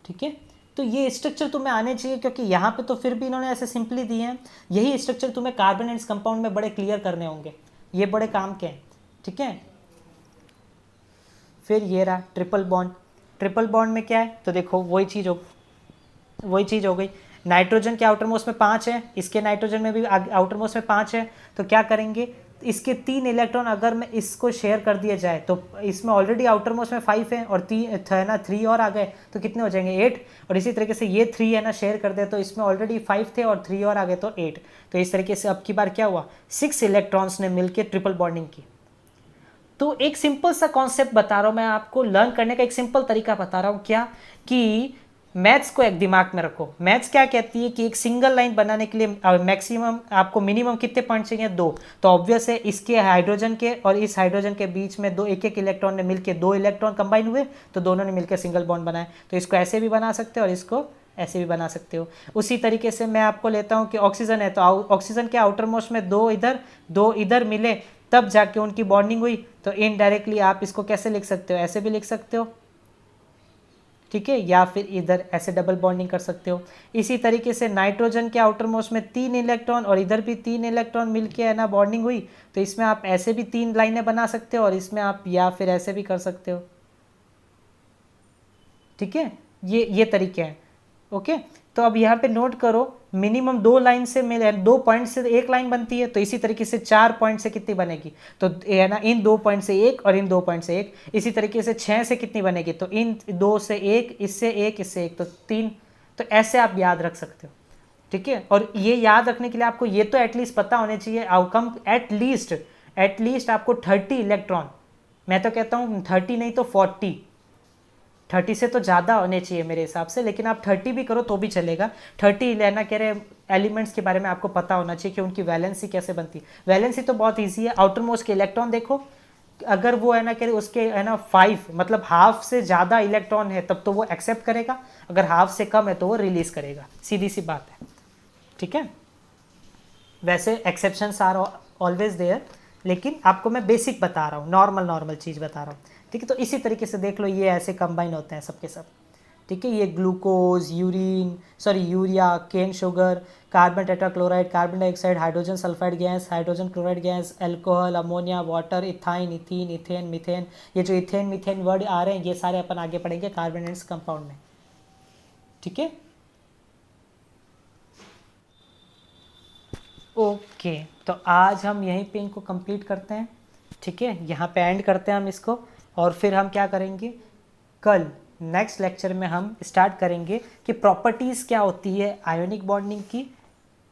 ठीक है। तो ये स्ट्रक्चर तुम्हें आने चाहिए, क्योंकि यहाँ पे तो फिर भी इन्होंने ऐसे सिंपली दिए हैं, यही स्ट्रक्चर तुम्हें कार्बन एंड कंपाउंड में बड़े क्लियर करने होंगे, ये बड़े काम के हैं, ठीक है। फिर ये रहा ट्रिपल बॉन्ड। ट्रिपल बॉन्ड में क्या है, तो देखो वही चीज़ हो गई, नाइट्रोजन के आउटर मोस्ट में 5 है, इसके नाइट्रोजन में भी आउटर मोस्ट में 5 है, तो क्या करेंगे, इसके 3 इलेक्ट्रॉन अगर मैं इसको शेयर कर दिया जाए, तो इसमें ऑलरेडी आउटर मोस्ट में 5 है और 3 और आ गए, तो कितने हो जाएंगे 8। और इसी तरीके से ये 3 है ना शेयर कर दे, तो इसमें ऑलरेडी 5 थे और 3 और आ गए, तो 8। तो इस तरीके से अब की बार क्या हुआ, 6 इलेक्ट्रॉन्स ने मिलकर ट्रिपल बॉन्डिंग की। तो एक सिंपल सा कॉन्सेप्ट बता रहा हूं मैं आपको, लर्न करने का एक सिंपल तरीका बता रहा हूं, क्या कि मैथ्स को एक दिमाग में रखो। मैथ्स क्या कहती है कि एक सिंगल लाइन बनाने के लिए मैक्सिमम आपको मिनिमम कितने पॉइंट चाहिए, 2। तो ऑब्वियस है इसके हाइड्रोजन के और इस हाइड्रोजन के बीच में एक एक इलेक्ट्रॉन ने मिलकर 2 इलेक्ट्रॉन कंबाइन हुए, तो दोनों ने मिलकर सिंगल बॉन्ड बनाए। तो इसको ऐसे भी बना सकते हो और इसको ऐसे भी बना सकते हो। उसी तरीके से मैं आपको लेता हूँ कि ऑक्सीजन है, तो ऑक्सीजन के आउटर मोस्ट में 2 इधर मिले, तब जाके उनकी बॉन्डिंग हुई। तो इनडायरेक्टली आप इसको कैसे लिख सकते हो, ऐसे भी लिख सकते हो, ठीक है, या फिर इधर ऐसे डबल बॉन्डिंग कर सकते हो। इसी तरीके से नाइट्रोजन के आउटर मोस्ट में 3 इलेक्ट्रॉन और इधर भी 3 इलेक्ट्रॉन मिलके है ना बॉन्डिंग हुई, तो इसमें आप ऐसे भी 3 लाइनें बना सकते हो और इसमें आप या फिर ऐसे भी कर सकते हो, ठीक है। ये तरीके हैं, ओके। तो अब यहाँ पे नोट करो, मिनिमम 2 लाइन से मिले, 2 पॉइंट से एक लाइन बनती है, तो इसी तरीके से 4 पॉइंट से कितनी बनेगी, तो है ना इन 2 पॉइंट से एक और इन 2 पॉइंट से एक। इसी तरीके से 6 से कितनी बनेगी, तो इन 2 से एक, इससे एक, इससे एक, तो 3। तो ऐसे आप याद रख सकते हो, ठीक है। और ये याद रखने के लिए आपको ये तो एटलीस्ट पता होने चाहिए, आउटकम एटलीस्ट आपको 30 इलेक्ट्रॉन, मैं तो कहता हूँ 30 नहीं तो 40 से तो ज़्यादा होने चाहिए मेरे हिसाब से, लेकिन आप 30 भी करो तो भी चलेगा। 30 लेना कह रहे एलिमेंट्स के बारे में आपको पता होना चाहिए कि उनकी वैलेंसी कैसे बनती है। वैलेंसी तो बहुत इजी है, आउटर मोस्ट के इलेक्ट्रॉन देखो, अगर वो है ना कह रहे उसके है ना 5 मतलब हाफ से ज़्यादा इलेक्ट्रॉन है, तब तो वो एक्सेप्ट करेगा, अगर हाफ से कम है तो वो रिलीज करेगा, सीधी सी बात है, ठीक है। वैसे एक्सेप्शंस आर ऑलवेज देयर, लेकिन आपको मैं बेसिक बता रहा हूँ, नॉर्मल चीज़ बता रहा हूँ, ठीक है। तो इसी तरीके से देख लो, ये ऐसे कंबाइन होते हैं सबके सब, ठीक है। ये glucose, urea, cane sugar, carbon tetrachloride, carbon dioxide, hydrogen sulphide gas, hydrogen chloride gas, alcohol, ammonia, water, ethyne, ethene, ethane, methane. ये जो इथेन मीथेन वर्ड आ रहे हैं, ये सारे अपन आगे पढ़ेंगे कार्बन एंड कंपाउंड में, ठीक है। ओके, तो आज हम यहीं पे इनको कंप्लीट करते हैं, ठीक है, यहाँ पे एंड करते हैं हम इसको। और फिर हम क्या करेंगे, कल नेक्स्ट लेक्चर में हम स्टार्ट करेंगे कि प्रॉपर्टीज़ क्या होती है आयोनिक बॉन्डिंग की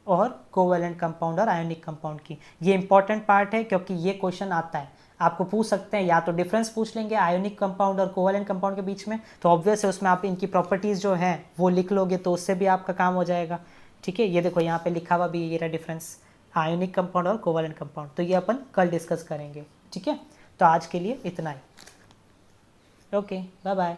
और कोवैलेंट कंपाउंड और आयोनिक कंपाउंड की। ये इंपॉर्टेंट पार्ट है क्योंकि ये क्वेश्चन आता है, आपको पूछ सकते हैं, या तो डिफरेंस पूछ लेंगे आयोनिक कंपाउंड और कोवैलेंट कंपाउंड के बीच में, तो ऑब्वियस है उसमें आप इनकी प्रॉपर्टीज़ जो हैं वो लिख लोगे तो उससे भी आपका काम हो जाएगा, ठीक है। ये देखो यहाँ पे लिखा हुआ भी ये रहा डिफरेंस, आयोनिक कंपाउंड और कोवैलेंट कंपाउंड, तो ये अपन कल डिस्कस करेंगे, ठीक है। तो आज के लिए इतना ही, ओके, बाय बाय।